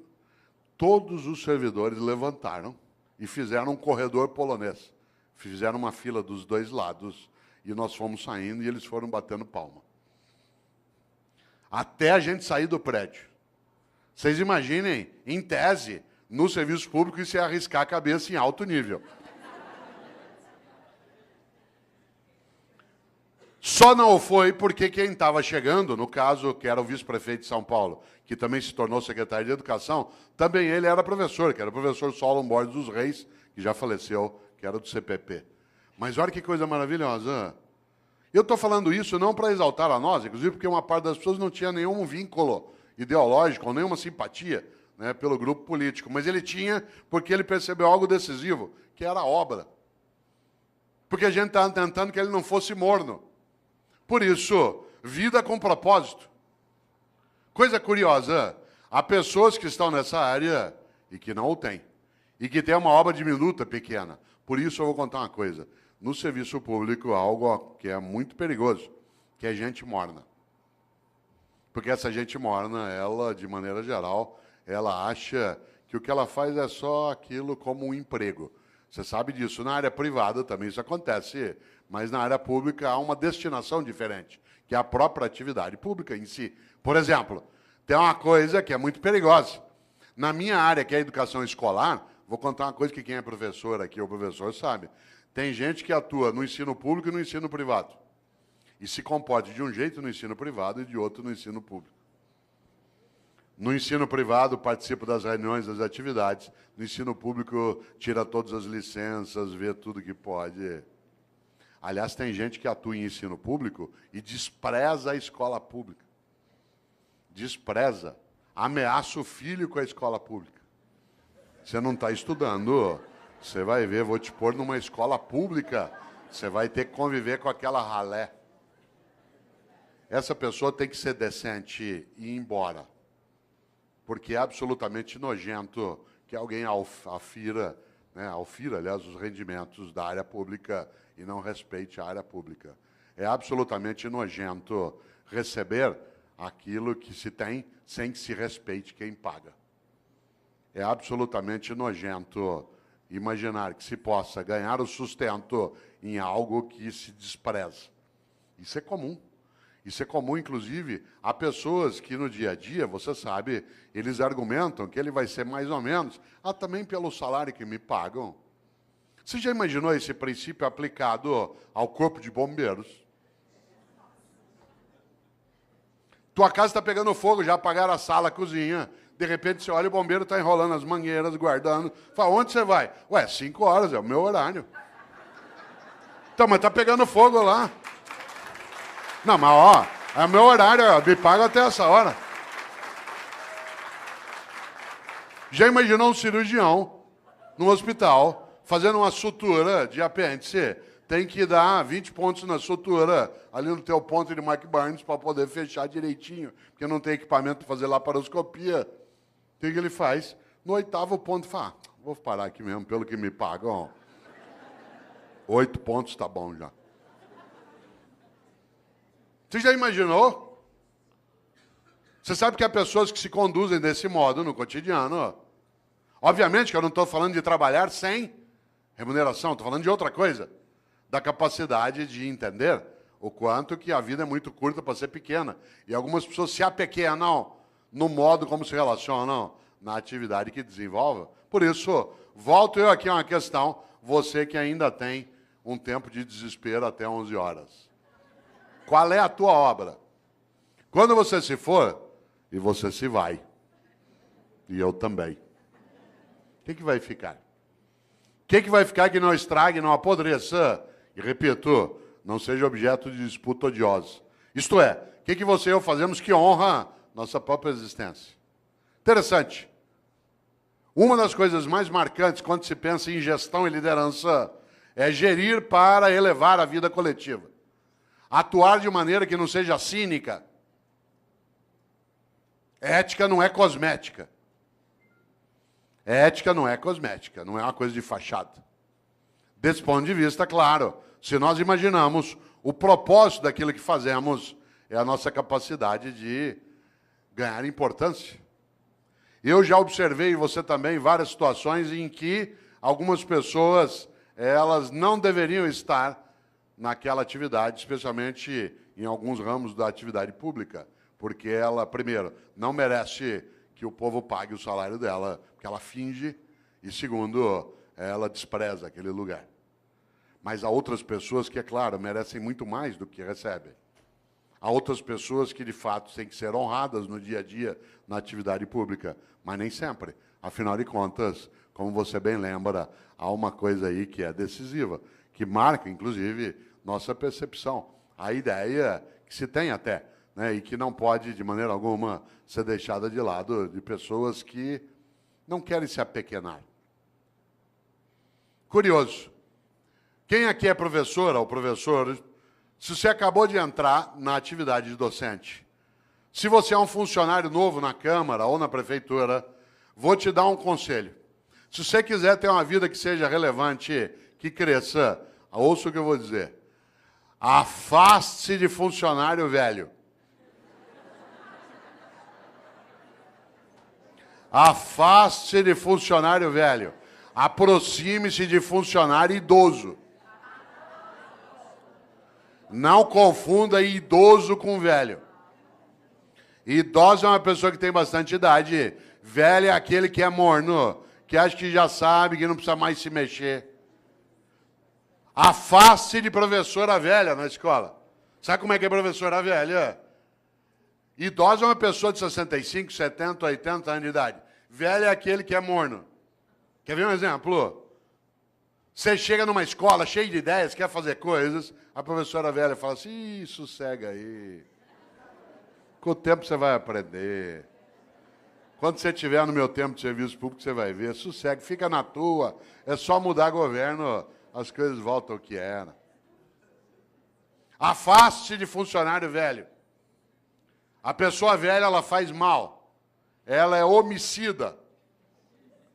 todos os servidores levantaram e fizeram um corredor polonês. Fizeram uma fila dos 2 lados e nós fomos saindo e eles foram batendo palma. até a gente sair do prédio. Vocês imaginem, em tese, no serviço público, isso é arriscar a cabeça em alto nível. Só não foi porque quem estava chegando, no caso, que era o vice-prefeito de São Paulo, que também se tornou secretário de Educação, também ele era professor, que era o professor Solon Borges dos Reis, que já faleceu, que era do CPP. Mas olha que coisa maravilhosa. Eu estou falando isso não para exaltar a nós, inclusive porque uma parte das pessoas não tinha nenhum vínculo ideológico, ou nenhuma simpatia, né, pelo grupo político, mas ele tinha porque ele percebeu algo decisivo, que era a obra. Porque a gente estava tentando que ele não fosse morno. Por isso, vida com propósito. Coisa curiosa, há pessoas que estão nessa área e que não o têm. E que têm uma obra diminuta, pequena. Por isso eu vou contar uma coisa. No serviço público, há algo que é muito perigoso, que é gente morna. Porque essa gente morna, ela, de maneira geral, ela acha que o que ela faz é só aquilo como um emprego. Você sabe disso. Na área privada também isso acontece, mas na área pública há uma destinação diferente, que é a própria atividade pública em si. Por exemplo, tem uma coisa que é muito perigosa. Na minha área, que é a educação escolar, vou contar uma coisa que quem é professor aqui, ou professor, sabe. Tem gente que atua no ensino público e no ensino privado. E se comporta de um jeito no ensino privado e de outro no ensino público. No ensino privado, participa das reuniões, das atividades. No ensino público, tira todas as licenças, vê tudo que pode. Aliás, tem gente que atua em ensino público e despreza a escola pública. Despreza. Ameaça o filho com a escola pública. Você não está estudando, você vai ver, vou te pôr numa escola pública, você vai ter que conviver com aquela ralé. Essa pessoa tem que ser decente e ir embora. Porque é absolutamente nojento que alguém afira, aliás, os rendimentos da área pública e não respeite a área pública. É absolutamente nojento receber aquilo que se tem sem que se respeite quem paga. É absolutamente nojento imaginar que se possa ganhar o sustento em algo que se despreza. Isso é comum. Isso é comum, inclusive, a pessoas que no dia a dia, você sabe, eles argumentam que ele vai ser mais ou menos, também pelo salário que me pagam. Você já imaginou esse princípio aplicado ao corpo de bombeiros? Tua casa está pegando fogo, já apagaram a sala, a cozinha. De repente você olha, o bombeiro está enrolando as mangueiras, guardando. Fala, onde você vai? Ué, 5 horas, é o meu horário. Então, mas está pegando fogo lá. Não, mas ó, é o meu horário, me paga até essa hora. Já imaginou um cirurgião no hospital fazendo uma sutura de apêndice? Tem que dar 20 pontos na sutura, ali no teu ponto de Mark Barnes, para poder fechar direitinho, porque não tem equipamento para fazer laparoscopia. O que ele faz? No 8º ponto, fala, vou parar aqui mesmo, pelo que me pagam. 8 pontos tá bom já. Você já imaginou? Você sabe que há pessoas que se conduzem desse modo no cotidiano. Obviamente que eu não estou falando de trabalhar sem remuneração, estou falando de outra coisa. Da capacidade de entender o quanto que a vida é muito curta para ser pequena. E algumas pessoas se apequenam no modo como se relacionam na atividade que desenvolvem. Por isso, volto eu aqui a uma questão, você que ainda tem um tempo de desespero até 11 horas. Qual é a tua obra? Quando você se for, e você se vai, e eu também, o que vai ficar? O que vai ficar que não estrague, não apodreça? E repito, não seja objeto de disputa odiosa. Isto é, o que você e eu fazemos que honra nossa própria existência? Interessante. Uma das coisas mais marcantes quando se pensa em gestão e liderança é gerir para elevar a vida coletiva. Atuar de maneira que não seja cínica. Ética não é cosmética. Ética não é cosmética, não é uma coisa de fachada. Desse ponto de vista, claro, se nós imaginamos o propósito daquilo que fazemos, é a nossa capacidade de ganhar importância. Eu já observei, você também, várias situações em que algumas pessoas, elas não deveriam estar naquela atividade, especialmente em alguns ramos da atividade pública. porque ela, primeiro, não merece que o povo pague o salário dela, porque ela finge, e segundo, ela despreza aquele lugar. Mas há outras pessoas que, é claro, merecem muito mais do que recebem. Há outras pessoas que, de fato, têm que ser honradas no dia a dia, na atividade pública, mas nem sempre. Afinal de contas, como você bem lembra, há uma coisa aí que é decisiva, que marca, inclusive, nossa percepção. A ideia que se tem até, né, e que não pode, de maneira alguma, ser deixada de lado de pessoas que não querem se apequenar. Curioso. Quem aqui é professora ou professor, se você acabou de entrar na atividade de docente, se você é um funcionário novo na Câmara ou na Prefeitura, vou te dar um conselho. Se você quiser ter uma vida que seja relevante, que cresça, ouça o que eu vou dizer. Afaste-se de funcionário velho. Afaste-se de funcionário velho. Aproxime-se de funcionário idoso. Não confunda idoso com velho. Idoso é uma pessoa que tem bastante idade. Velho é aquele que é morno, que acha que já sabe, que não precisa mais se mexer. Afaste de professora velha na escola. Sabe como é que é professora velha? Idosa é uma pessoa de 65, 70, 80 anos de idade. Velho é aquele que é morno. Quer ver um exemplo? Você chega numa escola cheia de ideias, quer fazer coisas, a professora velha fala assim, ih, sossega aí. Com o tempo você vai aprender. Quando você estiver no meu tempo de serviço público, você vai ver. Sossega, fica na tua. É só mudar governo, as coisas voltam ao que era. Afaste de funcionário velho. A pessoa velha, ela faz mal. Ela é homicida.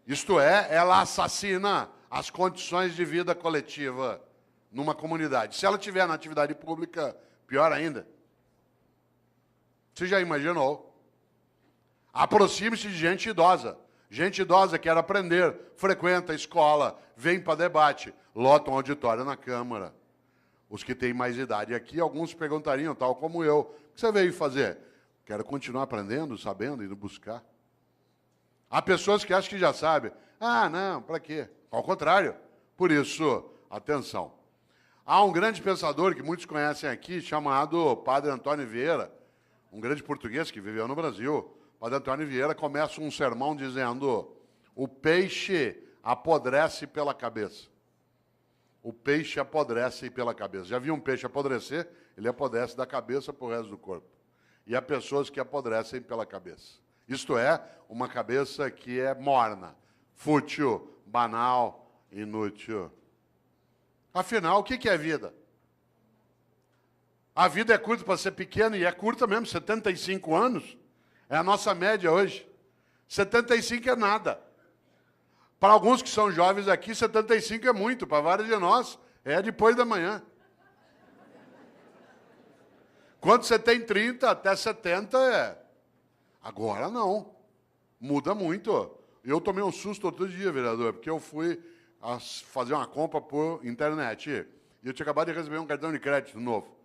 Isto é, ela assassina as condições de vida coletiva numa comunidade. Se ela estiver na atividade pública, pior ainda. Você já imaginou? Aproxime-se de gente idosa. Gente idosa quer aprender, frequenta a escola, vem para debate, lota um auditório na Câmara. Os que têm mais idade aqui, alguns perguntariam, tal como eu, o que você veio fazer? Quero continuar aprendendo, sabendo, indo buscar. Há pessoas que acham que já sabem. Ah, não, para quê? Ao contrário. Por isso, atenção. Há um grande pensador que muitos conhecem aqui, chamado Padre Antônio Vieira, um grande português que viveu no Brasil. Padre Antônio Vieira começa um sermão dizendo: o peixe apodrece pela cabeça. O peixe apodrece pela cabeça. Já viu um peixe apodrecer? Ele apodrece da cabeça para o resto do corpo. E há pessoas que apodrecem pela cabeça. Isto é, uma cabeça que é morna, fútil, banal, inútil. Afinal, o que é vida? A vida é curta para ser pequena, e é curta mesmo, 75 anos. É a nossa média hoje. 75 é nada. Para alguns que são jovens aqui, 75 é muito. Para vários de nós, é depois da manhã. Quando você tem 30 até 70, é. Agora não. Muda muito. Eu tomei um susto outro dia, vereador, porque eu fui fazer uma compra por internet. E eu tinha acabado de receber um cartão de crédito novo.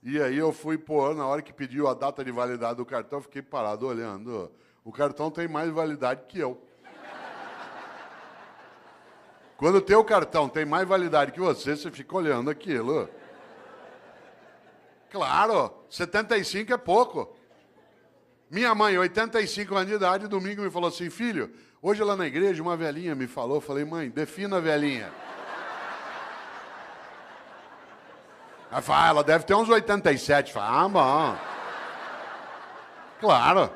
E aí eu fui pôr, na hora que pediu a data de validade do cartão, eu fiquei parado olhando. O cartão tem mais validade que eu. Quando o teu cartão tem mais validade que você fica olhando aquilo. Claro, 75 é pouco. Minha mãe, 85 anos de idade, domingo me falou assim, filho, hoje lá na igreja uma velhinha me falou, eu falei, mãe, defina a velhinha. Ela fala, ela deve ter uns 87. Fala, ah, bom. Claro.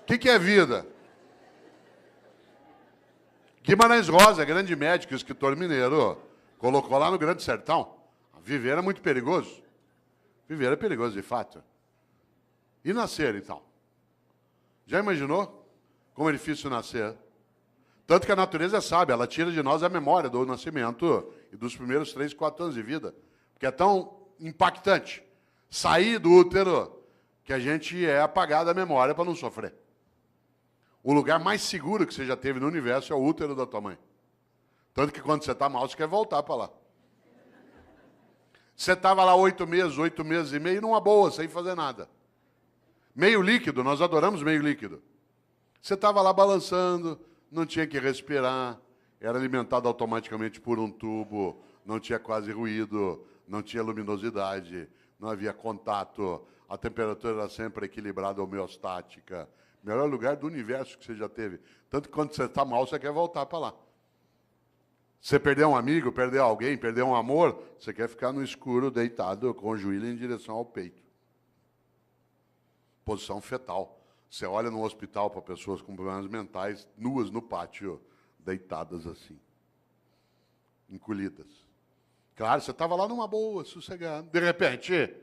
O que é vida? Guimarães Rosa, grande médico, escritor mineiro, colocou lá no Grande Sertão. Viver é muito perigoso. Viver é perigoso, de fato. E nascer, então? Já imaginou como é difícil nascer? Tanto que a natureza é sábia, ela tira de nós a memória do nascimento e dos primeiros 3, 4 anos de vida. Porque é tão impactante sair do útero que a gente é apagado da memória para não sofrer. O lugar mais seguro que você já teve no universo é o útero da tua mãe. Tanto que quando você está mal, você quer voltar para lá. Você estava lá 8 meses e meio, numa boa, sem fazer nada. Meio líquido, nós adoramos meio líquido. Você estava lá balançando, não tinha que respirar, era alimentado automaticamente por um tubo, não tinha quase ruído, não tinha luminosidade, não havia contato, a temperatura era sempre equilibrada, homeostática. Melhor lugar do universo que você já teve. Tanto que quando você está mal, você quer voltar para lá. Você perdeu um amigo, perdeu alguém, perdeu um amor, você quer ficar no escuro, deitado, com o joelho em direção ao peito. Posição fetal. Você olha no hospital para pessoas com problemas mentais, nuas no pátio, deitadas assim, encolhidas. Claro, você estava lá numa boa, sossegado. De repente,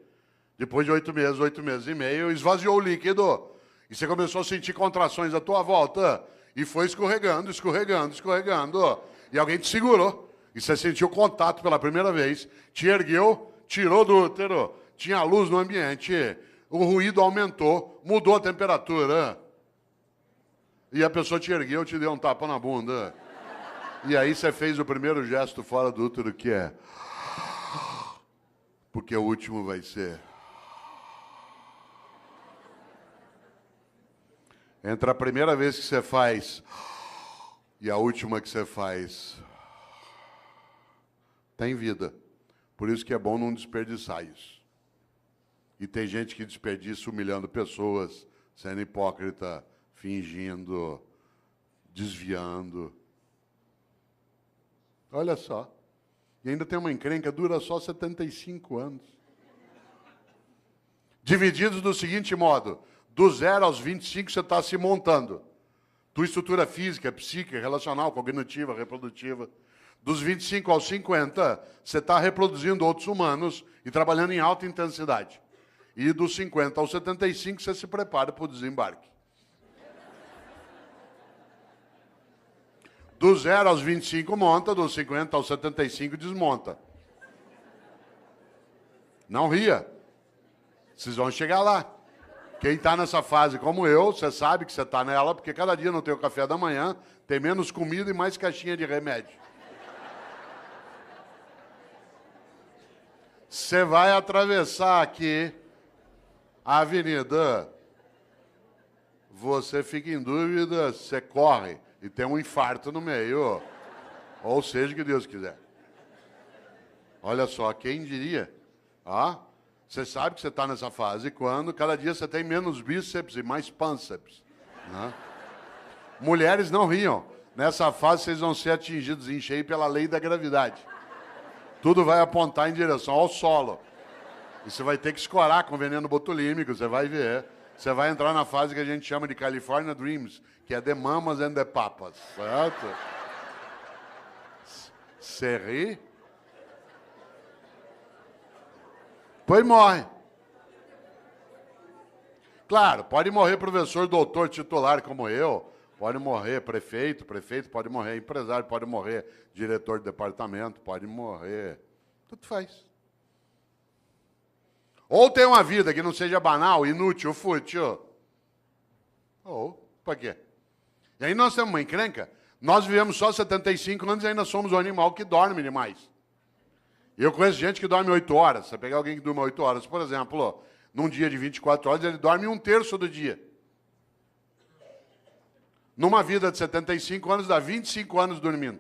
depois de 8 meses e meio, esvaziou o líquido. E você começou a sentir contrações à tua volta. E foi escorregando, escorregando, escorregando. E alguém te segurou. E você sentiu contato pela primeira vez. Te ergueu, tirou do útero. Tinha luz no ambiente. O ruído aumentou, mudou a temperatura. E a pessoa te ergueu, te deu um tapa na bunda. E aí você fez o primeiro gesto fora do útero, que é... Porque o último vai ser... Entre a primeira vez que você faz e a última que você faz, tem vida. Por isso que é bom não desperdiçar isso. E tem gente que desperdiça humilhando pessoas, sendo hipócrita, fingindo, desviando. Olha só. E ainda tem uma encrenca, dura só 75 anos. Divididos do seguinte modo: do 0 aos 25 você está se montando. Tua estrutura física, psíquica, relacional, cognitiva, reprodutiva. Dos 25 aos 50, você está reproduzindo outros humanos e trabalhando em alta intensidade. E dos 50 aos 75, você se prepara para o desembarque. Do 0 aos 25 monta, dos 50 aos 75 desmonta. Não ria. Vocês vão chegar lá. Quem está nessa fase como eu, você sabe que você está nela, porque cada dia não tem o café da manhã, tem menos comida e mais caixinha de remédio. Você vai atravessar aqui a avenida, você fica em dúvida, você corre e tem um infarto no meio, ou seja, que Deus quiser. Olha só, quem diria? Você sabe que você está nessa fase quando cada dia você tem menos bíceps e mais pânceps. Né? Mulheres não riam. Nessa fase vocês vão ser atingidos em cheio pela lei da gravidade. Tudo vai apontar em direção ao solo. E você vai ter que escorar com veneno botulímico, você vai ver. Você vai entrar na fase que a gente chama de California Dreams, que é The Mamas and the Papas. Certo? Você ri? Pois morre. Claro, pode morrer professor, doutor, titular como eu, pode morrer prefeito pode morrer empresário, pode morrer diretor de departamento, pode morrer, tudo faz. Ou tem uma vida que não seja banal, inútil, fútil. Ou, para quê? E aí nós temos uma encrenca, nós vivemos só 75 anos e ainda somos um animal que dorme demais. Eu conheço gente que dorme 8 horas. Você pegar alguém que dorme 8 horas, por exemplo, num dia de 24 horas, ele dorme 1/3 do dia. Numa vida de 75 anos, dá 25 anos dormindo.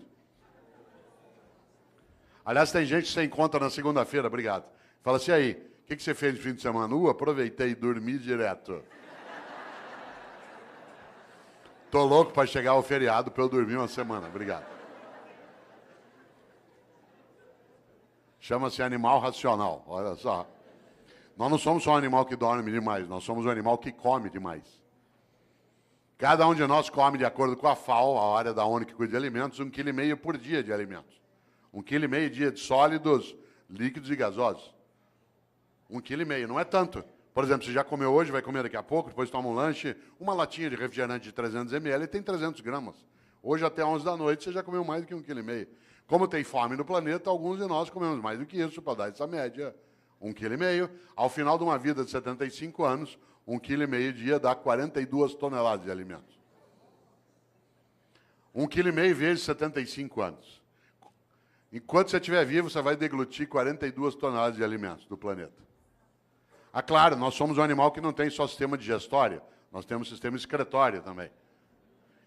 Aliás, tem gente que você encontra na segunda-feira, obrigado. Fala assim, aí, o que você fez no fim de semana? Aproveitei e dormi direto. Tô louco para chegar ao feriado para eu dormir uma semana, obrigado. Chama-se animal racional, olha só. Nós não somos só um animal que dorme demais, nós somos um animal que come demais. Cada um de nós come, de acordo com a FAO, a área da ONU que cuida de alimentos, 1,5 kg por dia de alimentos. 1,5 kg dia de sólidos, líquidos e gasosos. 1,5 kg, não é tanto. Por exemplo, você já comeu hoje, vai comer daqui a pouco, depois toma um lanche, uma latinha de refrigerante de 300 ml tem 300 gramas. Hoje até 11 da noite você já comeu mais do que 1,5 kg. Como tem fome no planeta, alguns de nós comemos mais do que isso, para dar essa média, 1,5 kg. Ao final de uma vida de 75 anos, 1,5 kg dia dá 42 toneladas de alimentos. 1,5 kg vezes 75 anos. Enquanto você estiver vivo, você vai deglutir 42 toneladas de alimentos do planeta. Ah, claro, nós somos um animal que não tem só sistema digestório, nós temos sistema excretório também.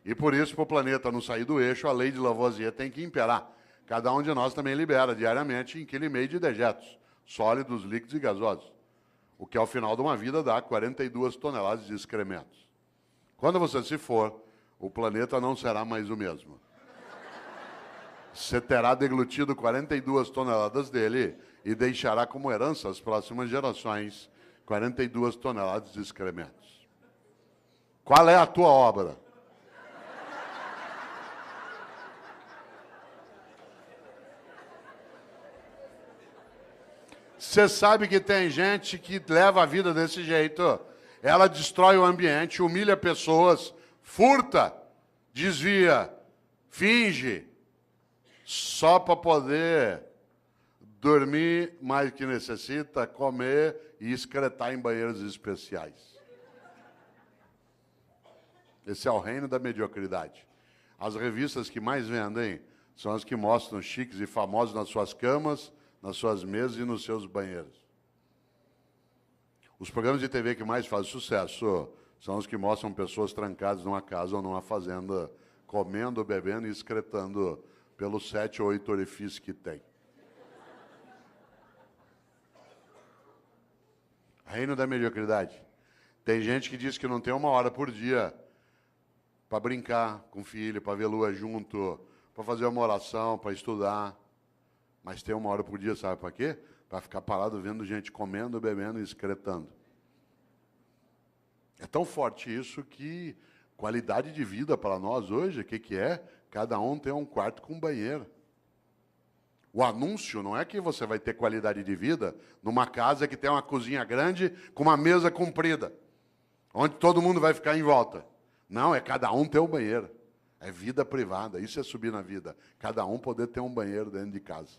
E por isso, para o planeta não sair do eixo, a lei de Lavoisier tem que imperar. Cada um de nós também libera diariamente 1,5 kg de dejetos, sólidos, líquidos e gasosos. O que ao final de uma vida dá 42 toneladas de excrementos. Quando você se for, o planeta não será mais o mesmo. Você terá deglutido 42 toneladas dele e deixará como herança às próximas gerações 42 toneladas de excrementos. Qual é a tua obra? Você sabe que tem gente que leva a vida desse jeito. Ela destrói o ambiente, humilha pessoas, furta, desvia, finge, só para poder dormir mais que necessita, comer e excretar em banheiros especiais. Esse é o reino da mediocridade. As revistas que mais vendem são as que mostram chiques e famosos nas suas camas, nas suas mesas e nos seus banheiros. Os programas de TV que mais fazem sucesso são os que mostram pessoas trancadas numa casa ou numa fazenda, comendo, bebendo e excretando pelos 7 ou 8 orifícios que tem. Reino da mediocridade. Tem gente que diz que não tem 1 hora por dia para brincar com o filho, para ver lua junto, para fazer uma oração, para estudar. Mas tem 1 hora por dia, sabe para quê? Para ficar parado vendo gente comendo, bebendo e excretando. É tão forte isso que qualidade de vida para nós hoje, o que é? Cada um tem um quarto com banheiro. O anúncio não é que você vai ter qualidade de vida numa casa que tem uma cozinha grande com uma mesa comprida, onde todo mundo vai ficar em volta. Não, é cada um ter um banheiro. É vida privada, isso é subir na vida. Cada um poder ter um banheiro dentro de casa.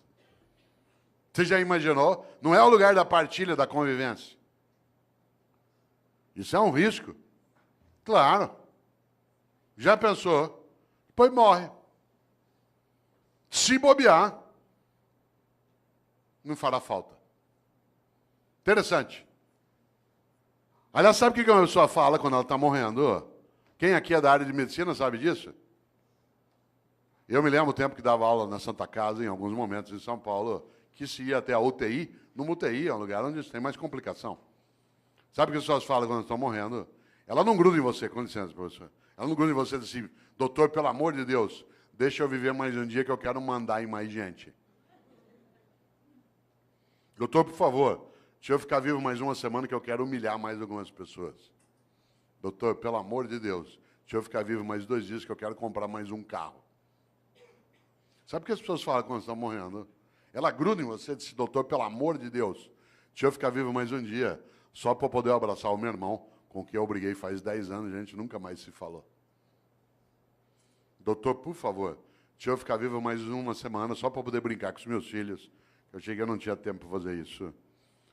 Você já imaginou? Não é o lugar da partilha, da convivência. Isso é um risco. Claro. Já pensou? Depois morre. Se bobear, não fará falta. Interessante. Aliás, sabe o que uma pessoa fala quando ela está morrendo? Quem aqui é da área de medicina sabe disso? Eu me lembro o tempo que dava aula na Santa Casa, em alguns momentos em São Paulo, que se ia até a UTI. Numa UTI é um lugar onde tem mais complicação. Sabe o que as pessoas falam quando estão morrendo? Ela não gruda em você, com licença, professor. Ela não gruda em você e diz assim, doutor, pelo amor de Deus, deixa eu viver mais um dia que eu quero mandar em mais gente. Doutor, por favor, deixa eu ficar vivo mais 1 semana que eu quero humilhar mais algumas pessoas. Doutor, pelo amor de Deus, deixa eu ficar vivo mais 2 dias que eu quero comprar mais um carro. Sabe o que as pessoas falam quando estão morrendo? Ela gruda em você e diz, doutor, pelo amor de Deus, deixa eu ficar vivo mais um dia, só para poder abraçar o meu irmão, com quem eu briguei faz 10 anos, a gente nunca mais se falou. Doutor, por favor, deixa eu ficar vivo mais 1 semana, só para poder brincar com os meus filhos. Eu achei que eu não tinha tempo para fazer isso.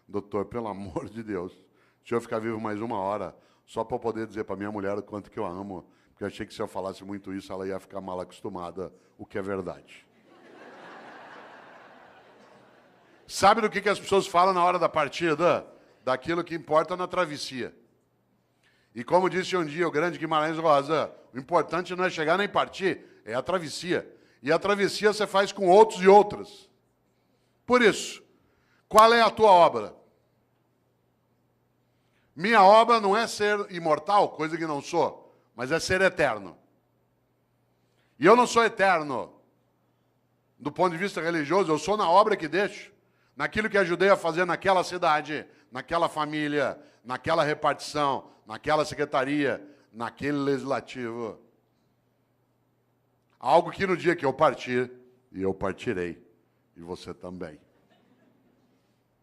Doutor, pelo amor de Deus, deixa eu ficar vivo mais 1 hora, só para poder dizer para minha mulher o quanto que eu amo, porque eu achei que se eu falasse muito isso, ela ia ficar mal acostumada, o que é verdade. Sabe do que as pessoas falam na hora da partida? Daquilo que importa na travessia. E como disse um dia o grande Guimarães Rosa, o importante não é chegar nem partir, é a travessia. E a travessia você faz com outros e outras. Por isso, qual é a tua obra? Minha obra não é ser imortal, coisa que não sou, mas é ser eterno. E eu não sou eterno do ponto de vista religioso, eu sou na obra que deixo, naquilo que ajudei a fazer naquela cidade, naquela família, naquela repartição, naquela secretaria, naquele legislativo. Algo que no dia que eu partir, e eu partirei, e você também,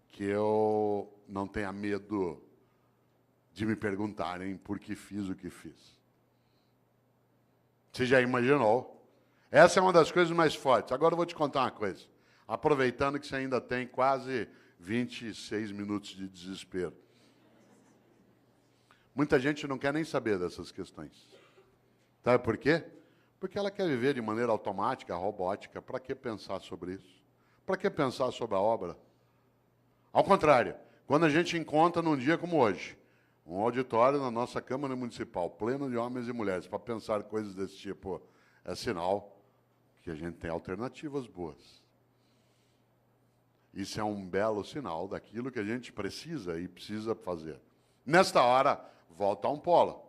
que eu não tenha medo de me perguntarem por que fiz o que fiz. Você já imaginou? Essa é uma das coisas mais fortes. Agora eu vou te contar uma coisa, aproveitando que você ainda tem quase 26 minutos de desespero. Muita gente não quer nem saber dessas questões. Sabe por quê? Porque ela quer viver de maneira automática, robótica. Para que pensar sobre isso? Para que pensar sobre a obra? Ao contrário, quando a gente encontra num dia como hoje, um auditório na nossa Câmara Municipal, pleno de homens e mulheres, para pensar coisas desse tipo, é sinal que a gente tem alternativas boas. Isso é um belo sinal daquilo que a gente precisa e precisa fazer. Nesta hora, volta a um polo.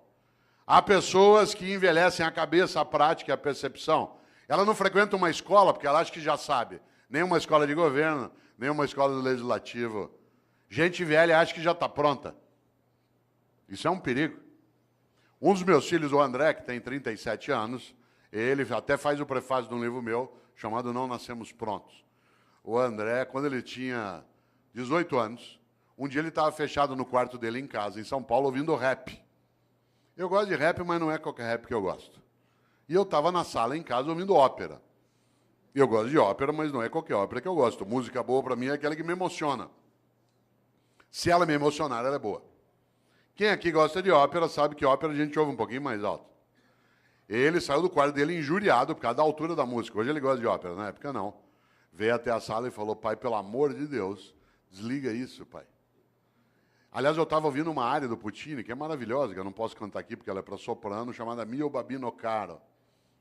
Há pessoas que envelhecem a cabeça, a prática e a percepção. Ela não frequenta uma escola porque ela acha que já sabe. Nem uma escola de governo, nem uma escola do legislativo. Gente velha acha que já está pronta. Isso é um perigo. Um dos meus filhos, o André, que tem 37 anos, ele até faz o prefácio de um livro meu, chamado Não Nascemos Prontos. O André, quando ele tinha 18 anos, um dia ele estava fechado no quarto dele em casa, em São Paulo, ouvindo rap. Eu gosto de rap, mas não é qualquer rap que eu gosto. E eu estava na sala em casa ouvindo ópera. Eu gosto de ópera, mas não é qualquer ópera que eu gosto. Música boa para mim é aquela que me emociona. Se ela me emocionar, ela é boa. Quem aqui gosta de ópera sabe que ópera a gente ouve um pouquinho mais alto. Ele saiu do quarto dele injuriado por causa da altura da música. Hoje ele gosta de ópera, na época não. Veio até a sala e falou, pai, pelo amor de Deus, desliga isso, pai. Aliás, eu estava ouvindo uma área do Puccini, que é maravilhosa, que eu não posso cantar aqui porque ela é para soprano, chamada Mio Babino Caro,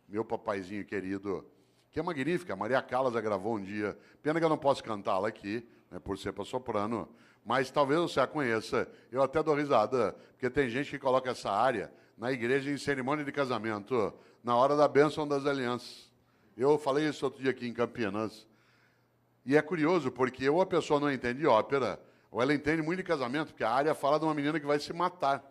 meu papaizinho querido, que é magnífica. A Maria Callas a gravou um dia. Pena que eu não posso cantá-la aqui, né, por ser para soprano, mas talvez você a conheça. Eu até dou risada, porque tem gente que coloca essa área na igreja em cerimônia de casamento, na hora da bênção das alianças. Eu falei isso outro dia aqui em Campinas. E é curioso, porque ou a pessoa não entende ópera, ou ela entende muito de casamento, porque a área fala de uma menina que vai se matar.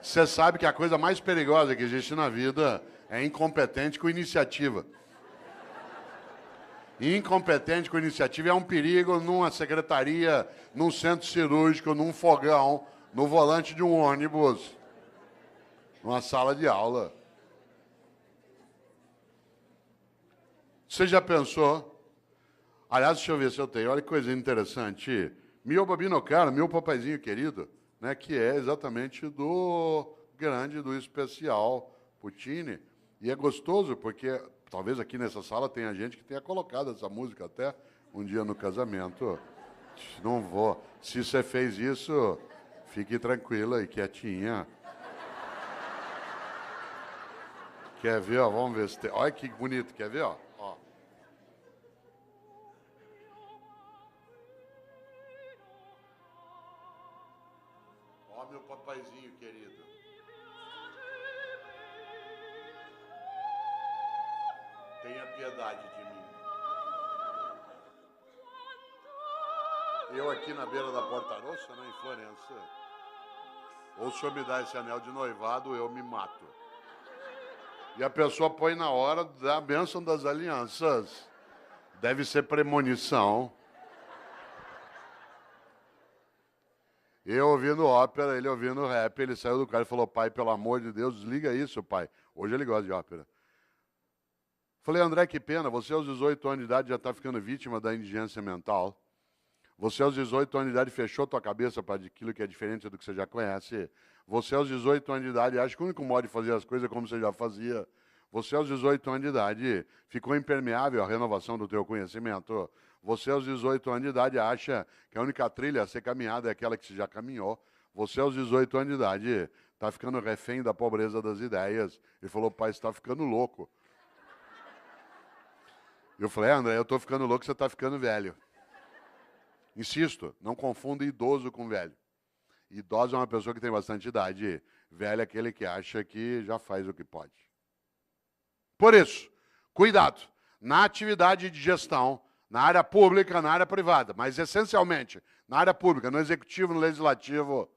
Você sabe que a coisa mais perigosa que existe na vida é incompetente com iniciativa. E incompetente com iniciativa é um perigo numa secretaria, num centro cirúrgico, num fogão, no volante de um ônibus, numa sala de aula. Você já pensou? Aliás, deixa eu ver se eu tenho. Olha que coisa interessante. Mio Babino Caro, meu papaizinho querido, né, que é exatamente do grande, do especial Puccini. E é gostoso, porque talvez aqui nessa sala tenha gente que tenha colocado essa música até um dia no casamento. Não vou. Se você fez isso, fique tranquila e quietinha. Quer ver? Ó, vamos ver se tem. Olha que bonito. Quer ver? Ó. Ó, meu papaizinho querido. Tenha piedade de mim. Eu aqui na beira da Porta Rossa, né, em Florença. Ou o senhor me dá esse anel de noivado, eu me mato. E a pessoa põe na hora da bênção das alianças. Deve ser premonição. Eu ouvindo ópera, ele ouvindo rap, ele saiu do carro e falou, pai, pelo amor de Deus, desliga isso, pai. Hoje ele gosta de ópera. Falei, André, que pena, você aos 18 anos de idade já está ficando vítima da indigência mental. Você aos 18 anos de idade fechou tua cabeça para aquilo que é diferente do que você já conhece. Você aos 18 anos de idade acha que o único modo de fazer as coisas é como você já fazia. Você aos 18 anos de idade ficou impermeável à renovação do teu conhecimento. Você aos 18 anos de idade acha que a única trilha a ser caminhada é aquela que você já caminhou. Você aos 18 anos de idade está ficando refém da pobreza das ideias. Ele falou, pai, você está ficando louco. Eu falei, André, eu estou ficando louco, você está ficando velho. Insisto, não confunda idoso com velho. Idoso é uma pessoa que tem bastante idade. Velho é aquele que acha que já faz o que pode. Por isso, cuidado na atividade de gestão, na área pública, na área privada, mas essencialmente na área pública, no executivo, no legislativo.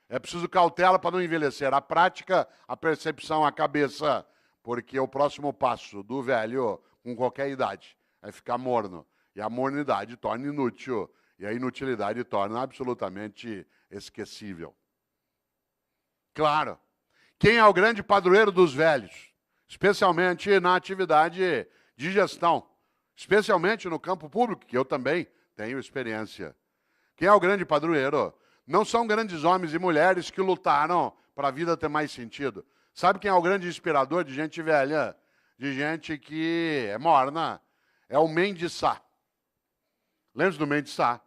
É preciso cautela para não envelhecer. A prática, a percepção, a cabeça, porque o próximo passo do velho, com qualquer idade, é ficar morno. E a mornidade torna inútil. E a inutilidade torna absolutamente esquecível. Claro, quem é o grande padroeiro dos velhos? Especialmente na atividade de gestão. Especialmente no campo público, que eu também tenho experiência. Quem é o grande padroeiro? Não são grandes homens e mulheres que lutaram para a vida ter mais sentido. Sabe quem é o grande inspirador de gente velha? De gente que é morna? É o Mendes Sá. Lembra do Mendes Sá?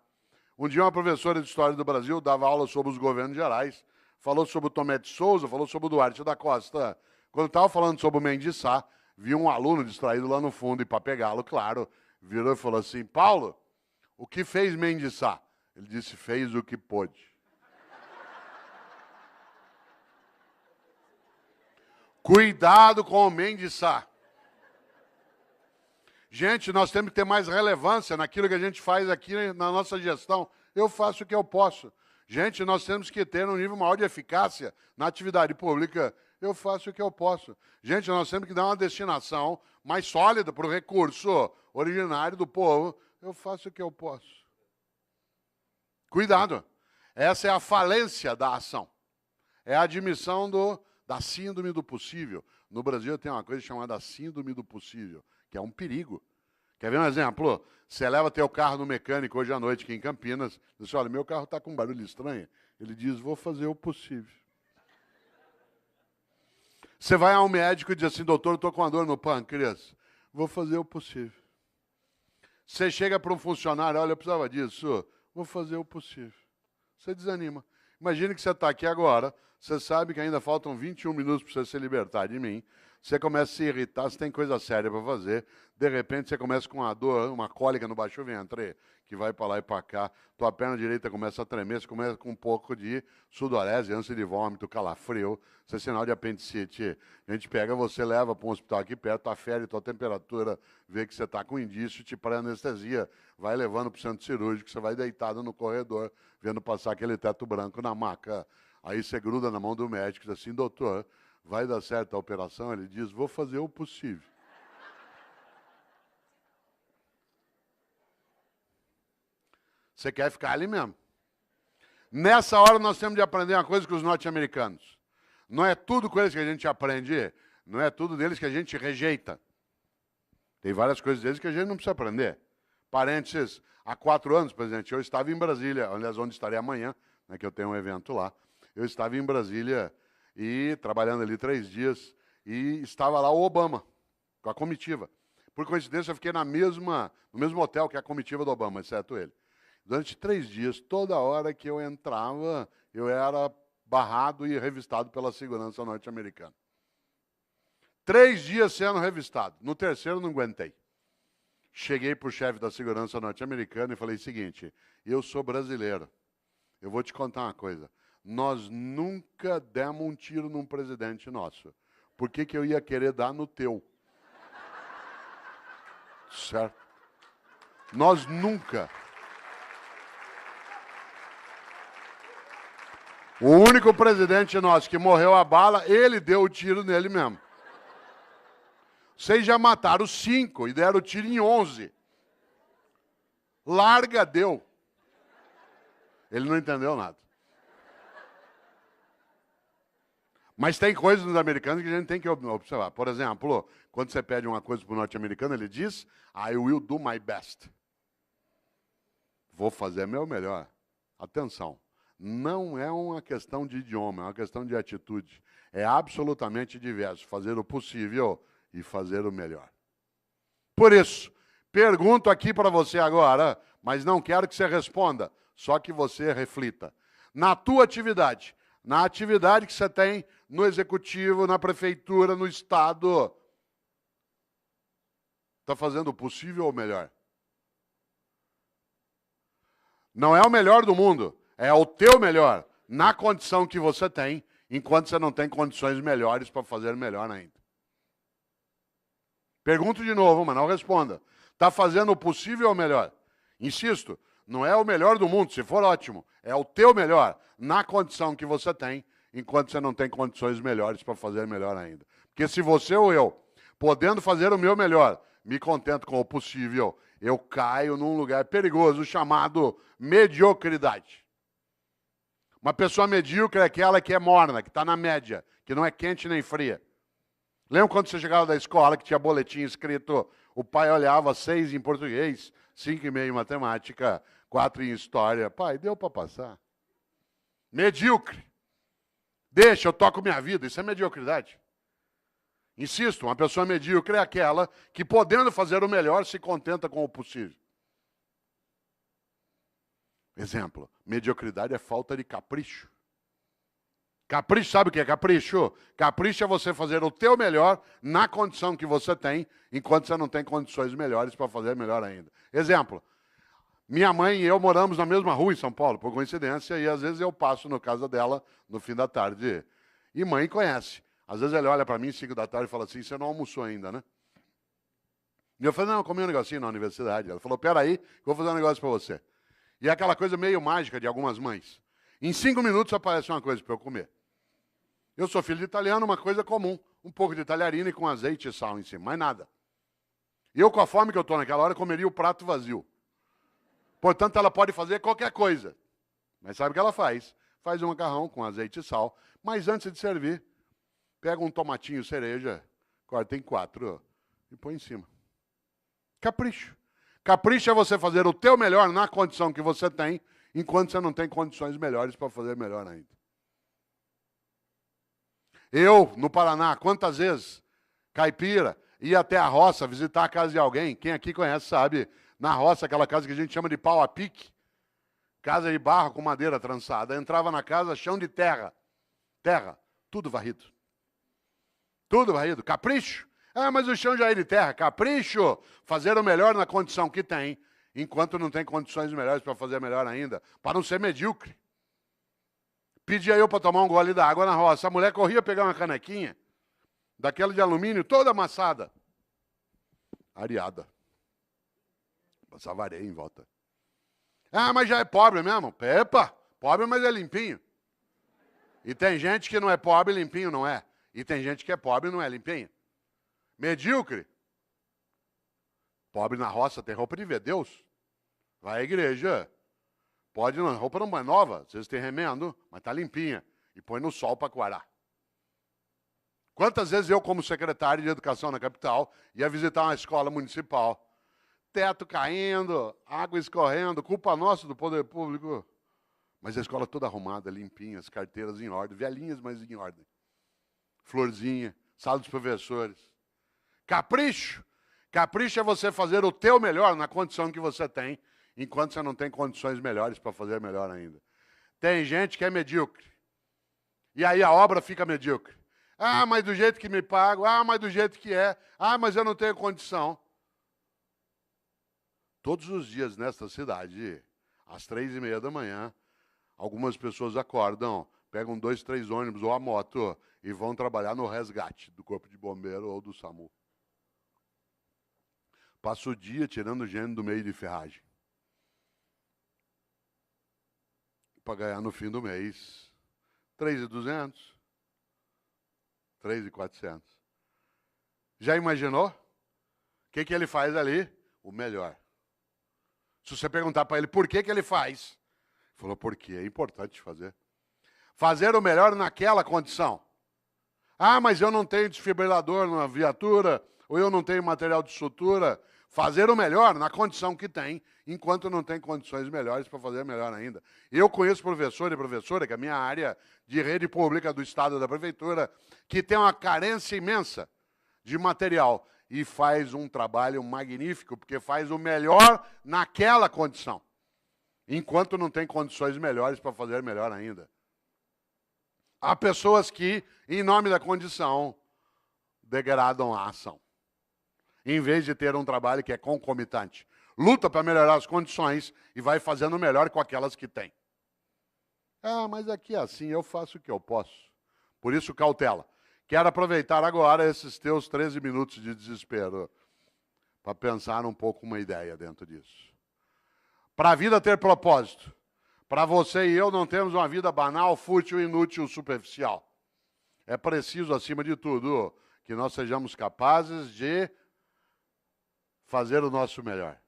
Um dia uma professora de História do Brasil dava aula sobre os governos gerais, falou sobre o Tomé de Souza, falou sobre o Duarte da Costa. Quando estava falando sobre o Mendes Sá, viu um aluno distraído lá no fundo e para pegá-lo, claro, virou e falou assim, Paulo, o que fez Mendes Sá? Ele disse, fez o que pôde. Cuidado com o Mendes Sá. Gente, nós temos que ter mais relevância naquilo que a gente faz aqui na nossa gestão. Eu faço o que eu posso. Gente, nós temos que ter um nível maior de eficácia na atividade pública. Eu faço o que eu posso. Gente, nós temos que dar uma destinação mais sólida para o recurso originário do povo. Eu faço o que eu posso. Cuidado. Essa é a falência da ação. É a admissão da síndrome do possível. No Brasil tem uma coisa chamada síndrome do possível, que é um perigo. Quer ver um exemplo? Você leva teu carro no mecânico hoje à noite aqui em Campinas, diz, olha, meu carro está com um barulho estranho. Ele diz, vou fazer o possível. Você vai ao médico e diz assim, doutor, eu estou com uma dor no pâncreas. Vou fazer o possível. Você chega para um funcionário, olha, eu precisava disso. Vou fazer o possível. Você desanima. Imagine que você está aqui agora, você sabe que ainda faltam 21 minutos para você se libertar de mim, você começa a se irritar, você tem coisa séria para fazer, de repente você começa com uma dor, uma cólica no baixo ventre, que vai para lá e para cá, tua perna direita começa a tremer, você começa com um pouco de sudorese, ânsia de vômito, calafrio, isso é sinal de apendicite. A gente pega você, leva para um hospital aqui perto, afere tua temperatura, vê que você está com indício, te pré-anestesia, vai levando para o centro cirúrgico, você vai deitado no corredor, vendo passar aquele teto branco na maca. Aí você gruda na mão do médico e diz assim, doutor, vai dar certo a operação? Ele diz, vou fazer o possível. Você quer ficar ali mesmo. Nessa hora nós temos de aprender uma coisa com os norte-americanos. Não é tudo com eles que a gente aprende, não é tudo deles que a gente rejeita. Tem várias coisas deles que a gente não precisa aprender. Parênteses, há 4 anos, presidente, eu estava em Brasília, aliás, onde estarei amanhã, né, que eu tenho um evento lá. Eu estava em Brasília e trabalhando ali 3 dias e estava lá o Obama, com a comitiva. Por coincidência, eu fiquei no mesmo hotel que a comitiva do Obama, exceto ele. Durante 3 dias, toda hora que eu entrava, eu era barrado e revistado pela segurança norte-americana. 3 dias sendo revistado. No terceiro, não aguentei. Cheguei para o chefe da segurança norte-americana e falei o seguinte, eu sou brasileiro, eu vou te contar uma coisa, nós nunca demos um tiro num presidente nosso. Por que eu ia querer dar no teu? Certo? Nós nunca. O único presidente nosso que morreu a bala, ele deu o tiro nele mesmo. Vocês já mataram 5 e deram o tiro em 11. Larga, deu. Ele não entendeu nada. Mas tem coisas nos americanos que a gente tem que observar. Por exemplo, quando você pede uma coisa para o norte-americano, ele diz, I will do my best. Vou fazer meu melhor. Atenção. Não é uma questão de idioma, é uma questão de atitude. É absolutamente diverso. Fazer o possível e fazer o melhor. Por isso, pergunto aqui para você agora, mas não quero que você responda, só que você reflita. Na tua atividade, na atividade que você tem no executivo, na prefeitura, no estado, está fazendo o possível ou o melhor? Não é o melhor do mundo, é o teu melhor, na condição que você tem, enquanto você não tem condições melhores para fazer melhor ainda. Pergunto de novo, mas não responda. Está fazendo o possível ou o melhor? Insisto, não é o melhor do mundo, se for ótimo, é o teu melhor, na condição que você tem, enquanto você não tem condições melhores para fazer melhor ainda. Porque se você ou eu, podendo fazer o meu melhor, me contento com o possível, eu caio num lugar perigoso chamado mediocridade. Uma pessoa medíocre é aquela que é morna, que está na média, que não é quente nem fria. Lembra quando você chegava da escola que tinha boletim escrito, o pai olhava 6 em português, 5,5 em matemática, 4 em história. Pai, deu para passar. Medíocre. Deixa, eu toco minha vida. Isso é mediocridade. Insisto, uma pessoa medíocre é aquela que, podendo fazer o melhor, se contenta com o possível. Exemplo, mediocridade é falta de capricho. Capricho, sabe o que é capricho? Capricho é você fazer o teu melhor na condição que você tem, enquanto você não tem condições melhores para fazer melhor ainda. Exemplo, minha mãe e eu moramos na mesma rua em São Paulo, por coincidência, e às vezes eu passo na casa dela no fim da tarde. E mãe conhece. Às vezes ele olha para mim, 5 da tarde, e fala assim, você não almoçou ainda, né? E eu falei, não, eu comi um negocinho na universidade. Ela falou, peraí, que eu vou fazer um negócio para você. E é aquela coisa meio mágica de algumas mães. Em 5 minutos aparece uma coisa para eu comer. Eu sou filho de italiano, uma coisa comum. Um pouco de talharina com azeite e sal em cima, mais nada. E eu, com a fome que eu estou naquela hora, comeria o prato vazio. Portanto, ela pode fazer qualquer coisa. Mas sabe o que ela faz? Faz um macarrão com azeite e sal. Mas antes de servir, pega um tomatinho cereja, corta em 4 e põe em cima. Capricho. Capricho é você fazer o teu melhor na condição que você tem, enquanto você não tem condições melhores para fazer melhor ainda. Eu, no Paraná, quantas vezes, caipira, ia até a roça visitar a casa de alguém. Quem aqui conhece sabe, na roça, aquela casa que a gente chama de pau a pique, casa de barro com madeira trançada. Entrava na casa, chão de terra. Terra, tudo varrido. Tudo varrido. Capricho. Ah, mas o chão já é de terra. Capricho. Fazer o melhor na condição que tem, enquanto não tem condições melhores para fazer melhor ainda, para não ser medíocre. Pedia eu para tomar um gole d'água na roça. A mulher corria pegar uma canequinha, daquela de alumínio, toda amassada. Areada. Passava areia em volta. Ah, mas já é pobre mesmo. Epa, pobre, mas é limpinho. E tem gente que não é pobre, limpinho não é. E tem gente que é pobre e não é limpinho. Medíocre. Pobre na roça tem roupa de ver Deus. Vai à igreja. Pode, não, roupa não é nova, às vezes tem remendo, mas está limpinha. E põe no sol para coarar. Quantas vezes eu, como secretário de educação na capital, ia visitar uma escola municipal. Teto caindo, água escorrendo, culpa nossa do poder público. Mas a escola toda arrumada, limpinha, as carteiras em ordem, velhinhas, mas em ordem. Florzinha, sala dos professores. Capricho. Capricho é você fazer o teu melhor na condição que você tem, enquanto você não tem condições melhores para fazer melhor ainda. Tem gente que é medíocre. E aí a obra fica medíocre. Ah, mas do jeito que me pago. Ah, mas do jeito que é. Ah, mas eu não tenho condição. Todos os dias nesta cidade, às 3:30 da manhã, algumas pessoas acordam, pegam 2, 3 ônibus ou a moto e vão trabalhar no resgate do Corpo de Bombeiro ou do SAMU. Passa o dia tirando gente do meio de ferragem. Para ganhar no fim do mês 3.200, 3.400. Já imaginou? O que ele faz ali? O melhor. Se você perguntar para ele por que ele faz, ele falou, porque é importante fazer. Fazer o melhor naquela condição. Ah, mas eu não tenho desfibrilador na viatura, ou eu não tenho material de sutura. Fazer o melhor na condição que tem, enquanto não tem condições melhores para fazer melhor ainda. Eu conheço professor e professora, que é a minha área de rede pública do Estado da Prefeitura, que tem uma carência imensa de material e faz um trabalho magnífico, porque faz o melhor naquela condição, enquanto não tem condições melhores para fazer melhor ainda. Há pessoas que, em nome da condição, degradam a ação, em vez de ter um trabalho que é concomitante. Luta para melhorar as condições e vai fazendo melhor com aquelas que tem. Ah, mas aqui é assim, eu faço o que eu posso. Por isso, cautela. Quero aproveitar agora esses teus 13 minutos de desespero para pensar um pouco uma ideia dentro disso. Para a vida ter propósito, para você e eu não termos uma vida banal, fútil, inútil, superficial. É preciso, acima de tudo, que nós sejamos capazes de fazer o nosso melhor.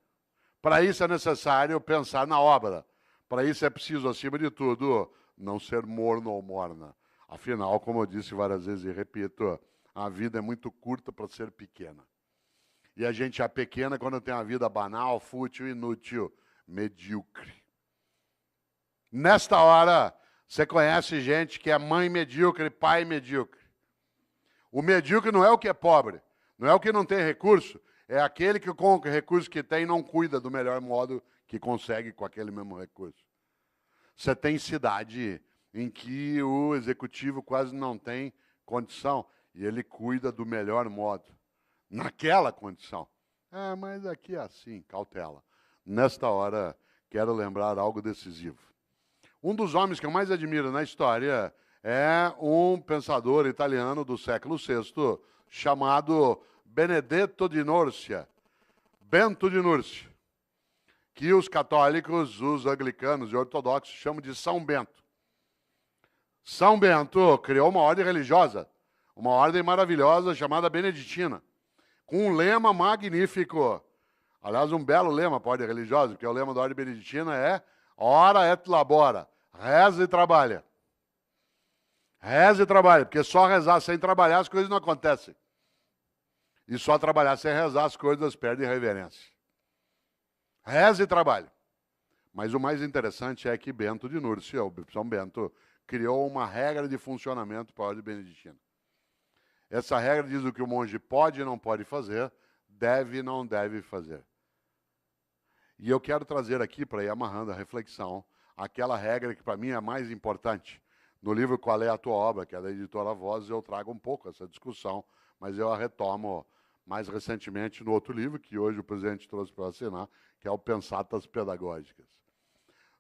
Para isso é necessário pensar na obra. Para isso é preciso, acima de tudo, não ser morno ou morna. Afinal, como eu disse várias vezes e repito, a vida é muito curta para ser pequena. E a gente é pequena quando tem uma vida banal, fútil, inútil, medíocre. Nesta hora, Você conhece gente que é mãe medíocre, pai medíocre. O medíocre não é o que é pobre, não é o que não tem recurso, é aquele que com o recurso que tem não cuida do melhor modo que consegue com aquele mesmo recurso. Você tem cidade em que o executivo quase não tem condição e ele cuida do melhor modo, naquela condição. Ah, mas aqui é assim, cautela. Nesta hora, quero lembrar algo decisivo. Um dos homens que eu mais admiro na história é um pensador italiano do século VI, chamado Benedetto di Nursia, Bento de Núrcia, que os católicos, os anglicanos e ortodoxos chamam de São Bento. São Bento criou uma ordem religiosa, uma ordem maravilhosa chamada beneditina, com um lema magnífico. Aliás, um belo lema para a ordem religiosa, porque o lema da ordem beneditina é ora et labora, reza e trabalha. Reza e trabalha, porque só rezar sem trabalhar as coisas não acontecem. E só trabalhar sem rezar as coisas perdem reverência. Reza e trabalha. Mas o mais interessante é que Bento de Núrcia, o São Bento, criou uma regra de funcionamento para a ordem beneditina. Essa regra diz o que o monge pode e não pode fazer, deve e não deve fazer. E eu quero trazer aqui, para ir amarrando a reflexão, aquela regra que para mim é a mais importante. No livro Qual é a Tua Obra, que é da editora Voz, eu trago um pouco essa discussão, mas eu a retomo mais recentemente no outro livro, que hoje o presidente trouxe para assinar, que é o Pensatas Pedagógicas.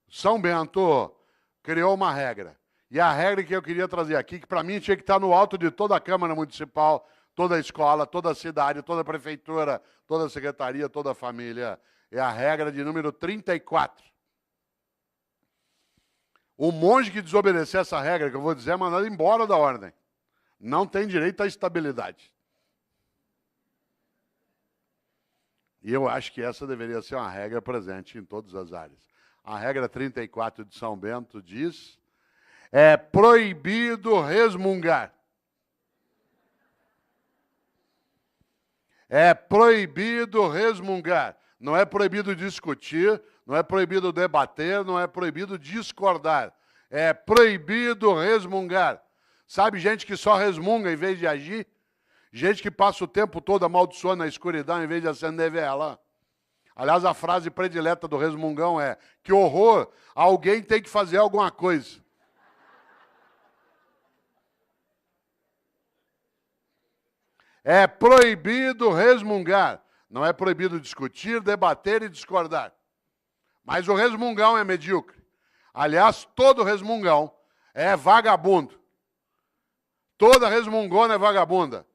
São Bento criou uma regra. E a regra que eu queria trazer aqui, que para mim tinha que estar no alto de toda a Câmara Municipal, toda a escola, toda a cidade, toda a prefeitura, toda a secretaria, toda a família, é a regra de número 34. O monge que desobedecer essa regra, que eu vou dizer, é mandado embora da ordem. Não tem direito à estabilidade. E eu acho que essa deveria ser uma regra presente em todas as áreas. A regra 34 de São Bento diz: é proibido resmungar. É proibido resmungar. Não é proibido discutir, não é proibido debater, não é proibido discordar. É proibido resmungar. Sabe gente que só resmunga em vez de agir? Gente que passa o tempo todo amaldiçoando na escuridão em vez de acender vela. Aliás, a frase predileta do resmungão é: que horror, alguém tem que fazer alguma coisa. É proibido resmungar. Não é proibido discutir, debater e discordar. Mas o resmungão é medíocre. Aliás, todo resmungão é vagabundo. Toda resmungona é vagabunda.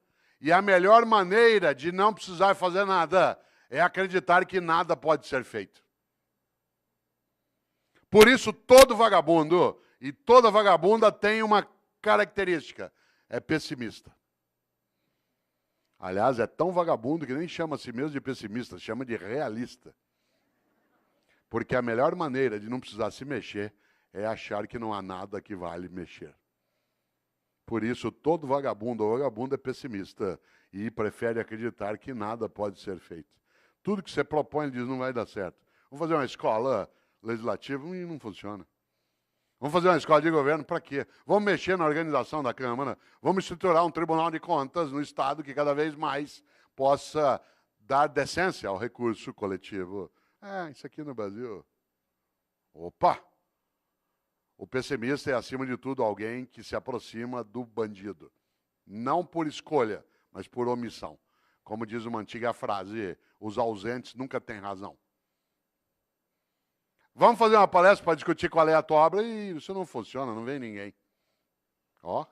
E a melhor maneira de não precisar fazer nada é acreditar que nada pode ser feito. Por isso, todo vagabundo e toda vagabunda tem uma característica: é pessimista. Aliás, é tão vagabundo que nem chama a si mesmo de pessimista, chama de realista. Porque a melhor maneira de não precisar se mexer é achar que não há nada que vale mexer. Por isso, todo vagabundo ou vagabunda é pessimista e prefere acreditar que nada pode ser feito. Tudo que você propõe, ele diz, não vai dar certo. Vamos fazer uma escola legislativa e não funciona. Vamos fazer uma escola de governo para quê? Vamos mexer na organização da Câmara, vamos estruturar um tribunal de contas no Estado que cada vez mais possa dar decência ao recurso coletivo. Isso aqui no Brasil. Opa! O pessimista é, acima de tudo, alguém que se aproxima do bandido. Não por escolha, mas por omissão. Como diz uma antiga frase, os ausentes nunca têm razão. Vamos fazer uma palestra para discutir qual é a tua obra e isso não funciona, não vem ninguém. Ó.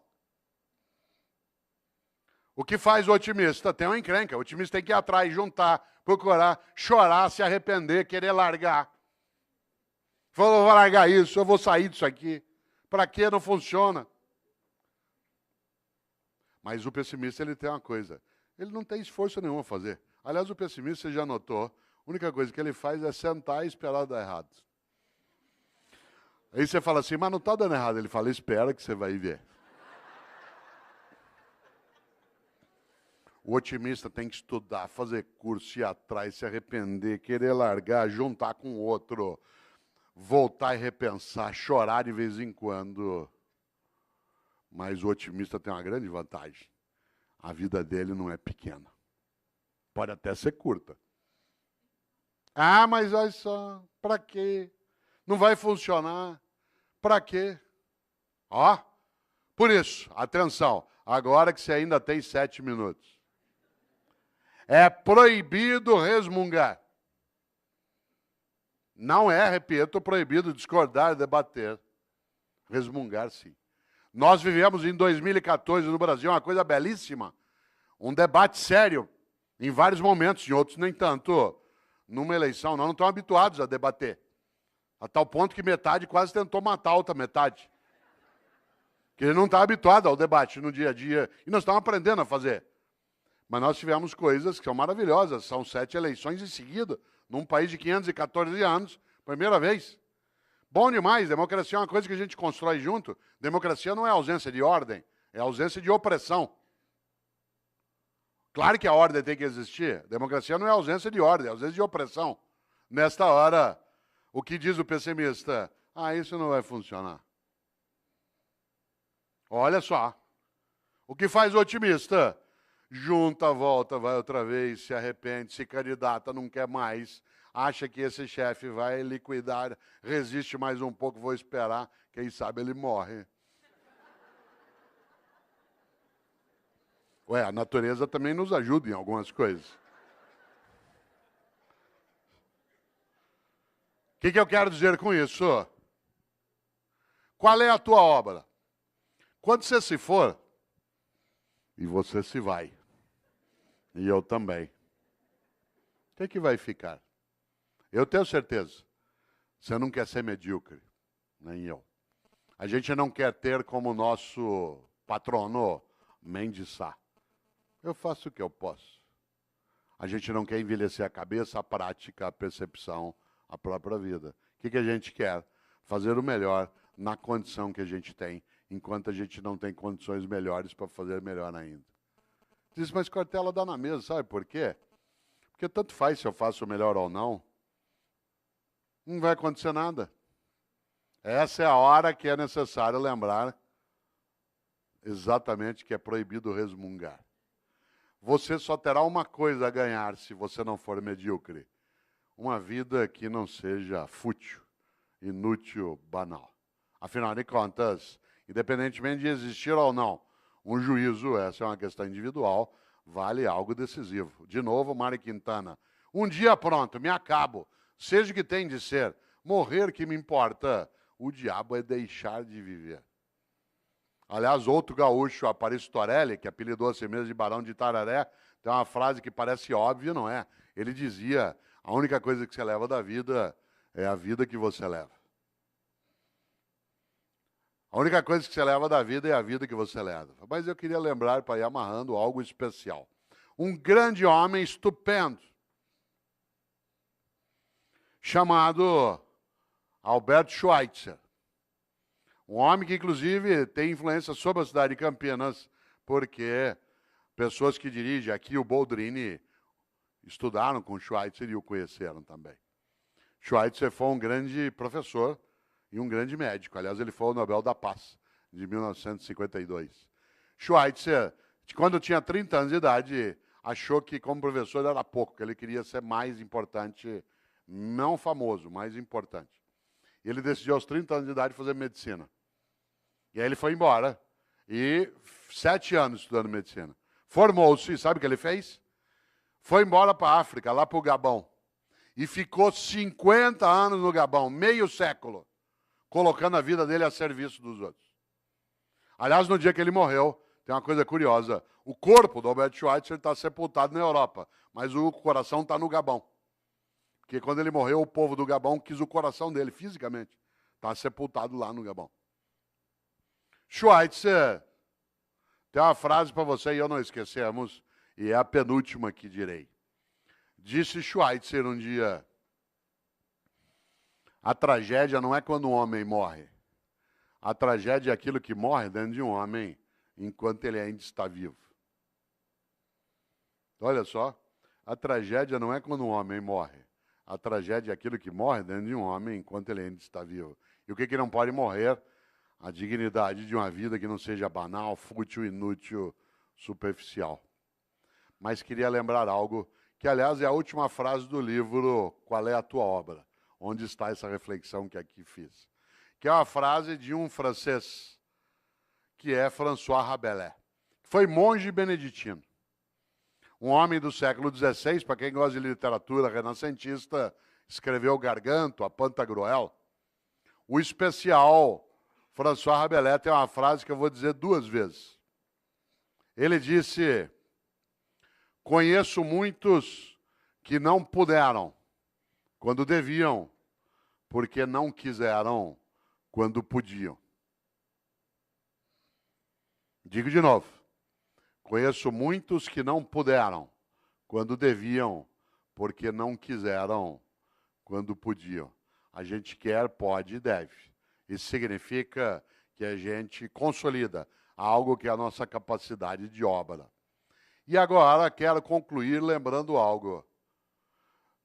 O que faz o otimista? Tem uma encrenca. O otimista tem que ir atrás, juntar, procurar, chorar, se arrepender, querer largar. Falou, vou largar isso, eu vou sair disso aqui. Para quê? Não funciona. Mas o pessimista, ele tem uma coisa. Ele não tem esforço nenhum a fazer. Aliás, o pessimista, você já notou, a única coisa que ele faz é sentar e esperar dar errado. Aí você fala assim, mas não está dando errado. Ele fala, espera que você vai ver. O otimista tem que estudar, fazer curso, ir atrás, se arrepender, querer largar, juntar com outro. voltar e repensar, chorar de vez em quando. Mas o otimista tem uma grande vantagem. A vida dele não é pequena. Pode até ser curta. Ah, mas olha só, para quê? Não vai funcionar. Para quê? Ó, por isso, atenção, agora que você ainda tem 7 minutos. É proibido resmungar. Não é, repito, proibido discordar, debater. Resmungar, sim. Nós vivemos em 2014 no Brasil uma coisa belíssima. Um debate sério, em vários momentos, em outros nem tanto. Numa eleição, nós não estamos habituados a debater. A tal ponto que metade quase tentou matar a outra metade. Que ele não está habituado ao debate no dia a dia. E nós estamos aprendendo a fazer. Mas nós tivemos coisas que são maravilhosas. São 7 eleições em seguida, num país de 514 anos, primeira vez. Bom demais, democracia é uma coisa que a gente constrói junto. Democracia não é ausência de ordem, é ausência de opressão. Claro que a ordem tem que existir. Democracia não é ausência de ordem, é ausência de opressão. Nesta hora, o que diz o pessimista? Ah, isso não vai funcionar. Olha só. O que faz o otimista? Junta, volta, vai outra vez, se arrepende, se candidata, não quer mais, acha que esse chefe vai liquidar, resiste mais um pouco, vou esperar, quem sabe ele morre. Ué, a natureza também nos ajuda em algumas coisas. O que eu quero dizer com isso? Qual é a tua obra? Quando você se for, e você se vai, e eu também, o que vai ficar? Eu tenho certeza, você não quer ser medíocre, nem eu. A gente não quer ter como nosso patrono Mendes Sá. Eu faço o que eu posso. A gente não quer envelhecer a cabeça, a prática, a percepção, a própria vida. O que a gente quer? Fazer o melhor na condição que a gente tem, enquanto a gente não tem condições melhores para fazer melhor ainda. Diz, mas Cortella dá na mesa, sabe por quê? Porque tanto faz se eu faço o melhor ou não, não vai acontecer nada. Essa é a hora que é necessário lembrar exatamente que é proibido resmungar. Você só terá uma coisa a ganhar se você não for medíocre. Uma vida que não seja fútil, inútil, banal. Afinal de contas, independentemente de existir ou não, um juízo, essa é uma questão individual, vale algo decisivo. De novo, Mário Quintana. Um dia pronto, me acabo. Seja o que tem de ser. Morrer que me importa. O diabo é deixar de viver. Aliás, outro gaúcho, Aparício Torelli, que apelidou a si mesmo de Barão de Itararé, tem uma frase que parece óbvia, não é? Ele dizia, a única coisa que você leva da vida é a vida que você leva. A única coisa que você leva da vida é a vida que você leva. Mas eu queria lembrar, para ir amarrando, algo especial. Um grande homem estupendo, chamado Albert Schweitzer. Um homem que, inclusive, tem influência sobre a cidade de Campinas, porque pessoas que dirigem aqui, o Boldrini, estudaram com Schweitzer e o conheceram também. Schweitzer foi um grande professor e um grande médico. Aliás, ele foi o Nobel da Paz, de 1952. Schweitzer, quando tinha 30 anos de idade, achou que como professor era pouco, que ele queria ser mais importante, não famoso, mais importante. Ele decidiu aos 30 anos de idade fazer medicina. E aí ele foi embora. E 7 anos estudando medicina. Formou-se, sabe o que ele fez? Foi embora para a África, lá para o Gabão. E ficou 50 anos no Gabão, meio século, colocando a vida dele a serviço dos outros. Aliás, no dia que ele morreu, tem uma coisa curiosa. O corpo do Albert Schweitzer está sepultado na Europa, mas o coração está no Gabão. Porque quando ele morreu, o povo do Gabão quis o coração dele, fisicamente. Está sepultado lá no Gabão. Schweitzer, tem uma frase para você e eu não esquecemos, e é a penúltima que direi. Disse Schweitzer um dia, a tragédia não é quando um homem morre. A tragédia é aquilo que morre dentro de um homem enquanto ele ainda está vivo. Olha só, a tragédia não é quando um homem morre. a tragédia é aquilo que morre dentro de um homem enquanto ele ainda está vivo. E o que não pode morrer? A dignidade de uma vida que não seja banal, fútil, inútil, superficial. Mas queria lembrar algo que, aliás, é a última frase do livro Qual é a Tua Obra? Onde está essa reflexão que aqui fiz? Que é uma frase de um francês, que é François Rabelais, que foi monge beneditino. Um homem do século XVI, para quem gosta de literatura renascentista, escreveu o Garganto, a Pantagruel. O especial François Rabelais tem uma frase que eu vou dizer 2 vezes. Ele disse: conheço muitos que não puderam quando deviam, porque não quiseram quando podiam. Digo de novo. Conheço muitos que não puderam quando deviam, porque não quiseram quando podiam. A gente quer, pode e deve. Isso significa que a gente consolida algo que é a nossa capacidade de obra. E agora quero concluir lembrando algo.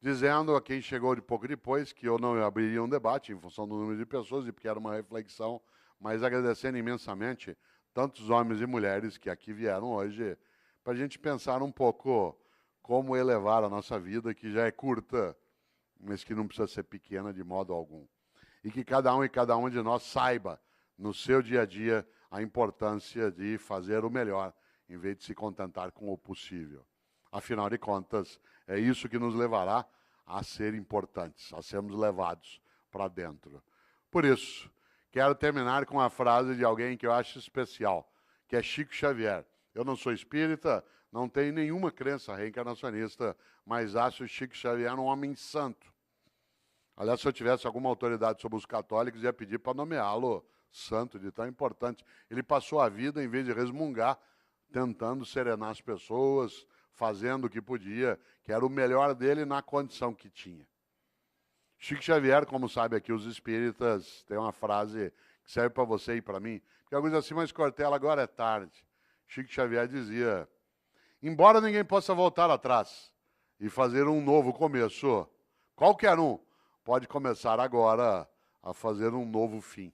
Dizendo a quem chegou de pouco depois que eu não abriria um debate em função do número de pessoas e porque era uma reflexão, mas agradecendo imensamente tantos homens e mulheres que aqui vieram hoje, para a gente pensar um pouco como elevar a nossa vida, que já é curta, mas que não precisa ser pequena de modo algum. E que cada um e cada uma de nós saiba, no seu dia a dia, a importância de fazer o melhor, em vez de se contentar com o possível. Afinal de contas, é isso que nos levará a ser importantes, a sermos levados para dentro. Por isso, quero terminar com uma frase de alguém que eu acho especial, que é Chico Xavier. Eu não sou espírita, não tenho nenhuma crença reencarnacionista, mas acho Chico Xavier um homem santo. Aliás, se eu tivesse alguma autoridade sobre os católicos, ia pedir para nomeá-lo santo, de tão importante. Ele passou a vida, em vez de resmungar, tentando serenar as pessoas, fazendo o que podia, que era o melhor dele na condição que tinha. Chico Xavier, como sabe aqui os espíritas, tem uma frase que serve para você e para mim, que alguns dizem assim, mas Cortella, agora é tarde. Chico Xavier dizia, embora ninguém possa voltar atrás e fazer um novo começo, qualquer um pode começar agora a fazer um novo fim.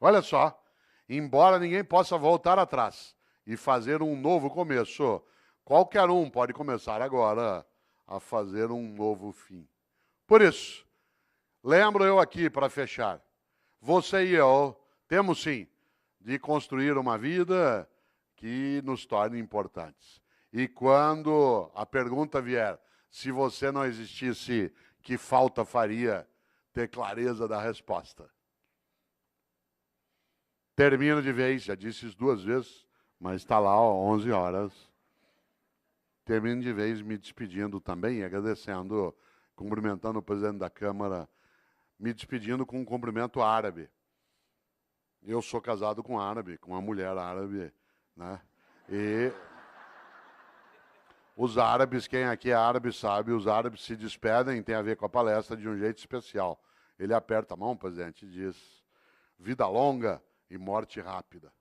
Olha só, embora ninguém possa voltar atrás e fazer um novo começo, qualquer um pode começar agora a fazer um novo fim. Por isso, lembro eu aqui, para fechar, você e eu temos sim de construir uma vida que nos torne importantes. E quando a pergunta vier, se você não existisse, que falta faria, ter clareza da resposta. Termino de vez, já disse isso 2 vezes, mas está lá, 11 horas. Termino de vez me despedindo também, agradecendo, cumprimentando o presidente da Câmara, me despedindo com um cumprimento árabe. Eu sou casado com árabe, com uma mulher árabe, né? E os árabes, quem aqui é árabe sabe, os árabes se despedem, tem a ver com a palestra, de um jeito especial. Ele aperta a mão, presidente, e diz, vida longa e morte rápida.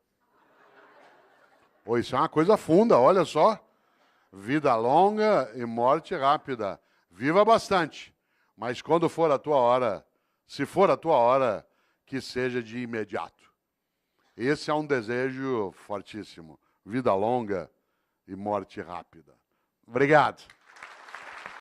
Pô, isso é uma coisa funda, olha só. Vida longa e morte rápida. Viva bastante, mas quando for a tua hora, se for a tua hora, que seja de imediato. Esse é um desejo fortíssimo. Vida longa e morte rápida. Obrigado.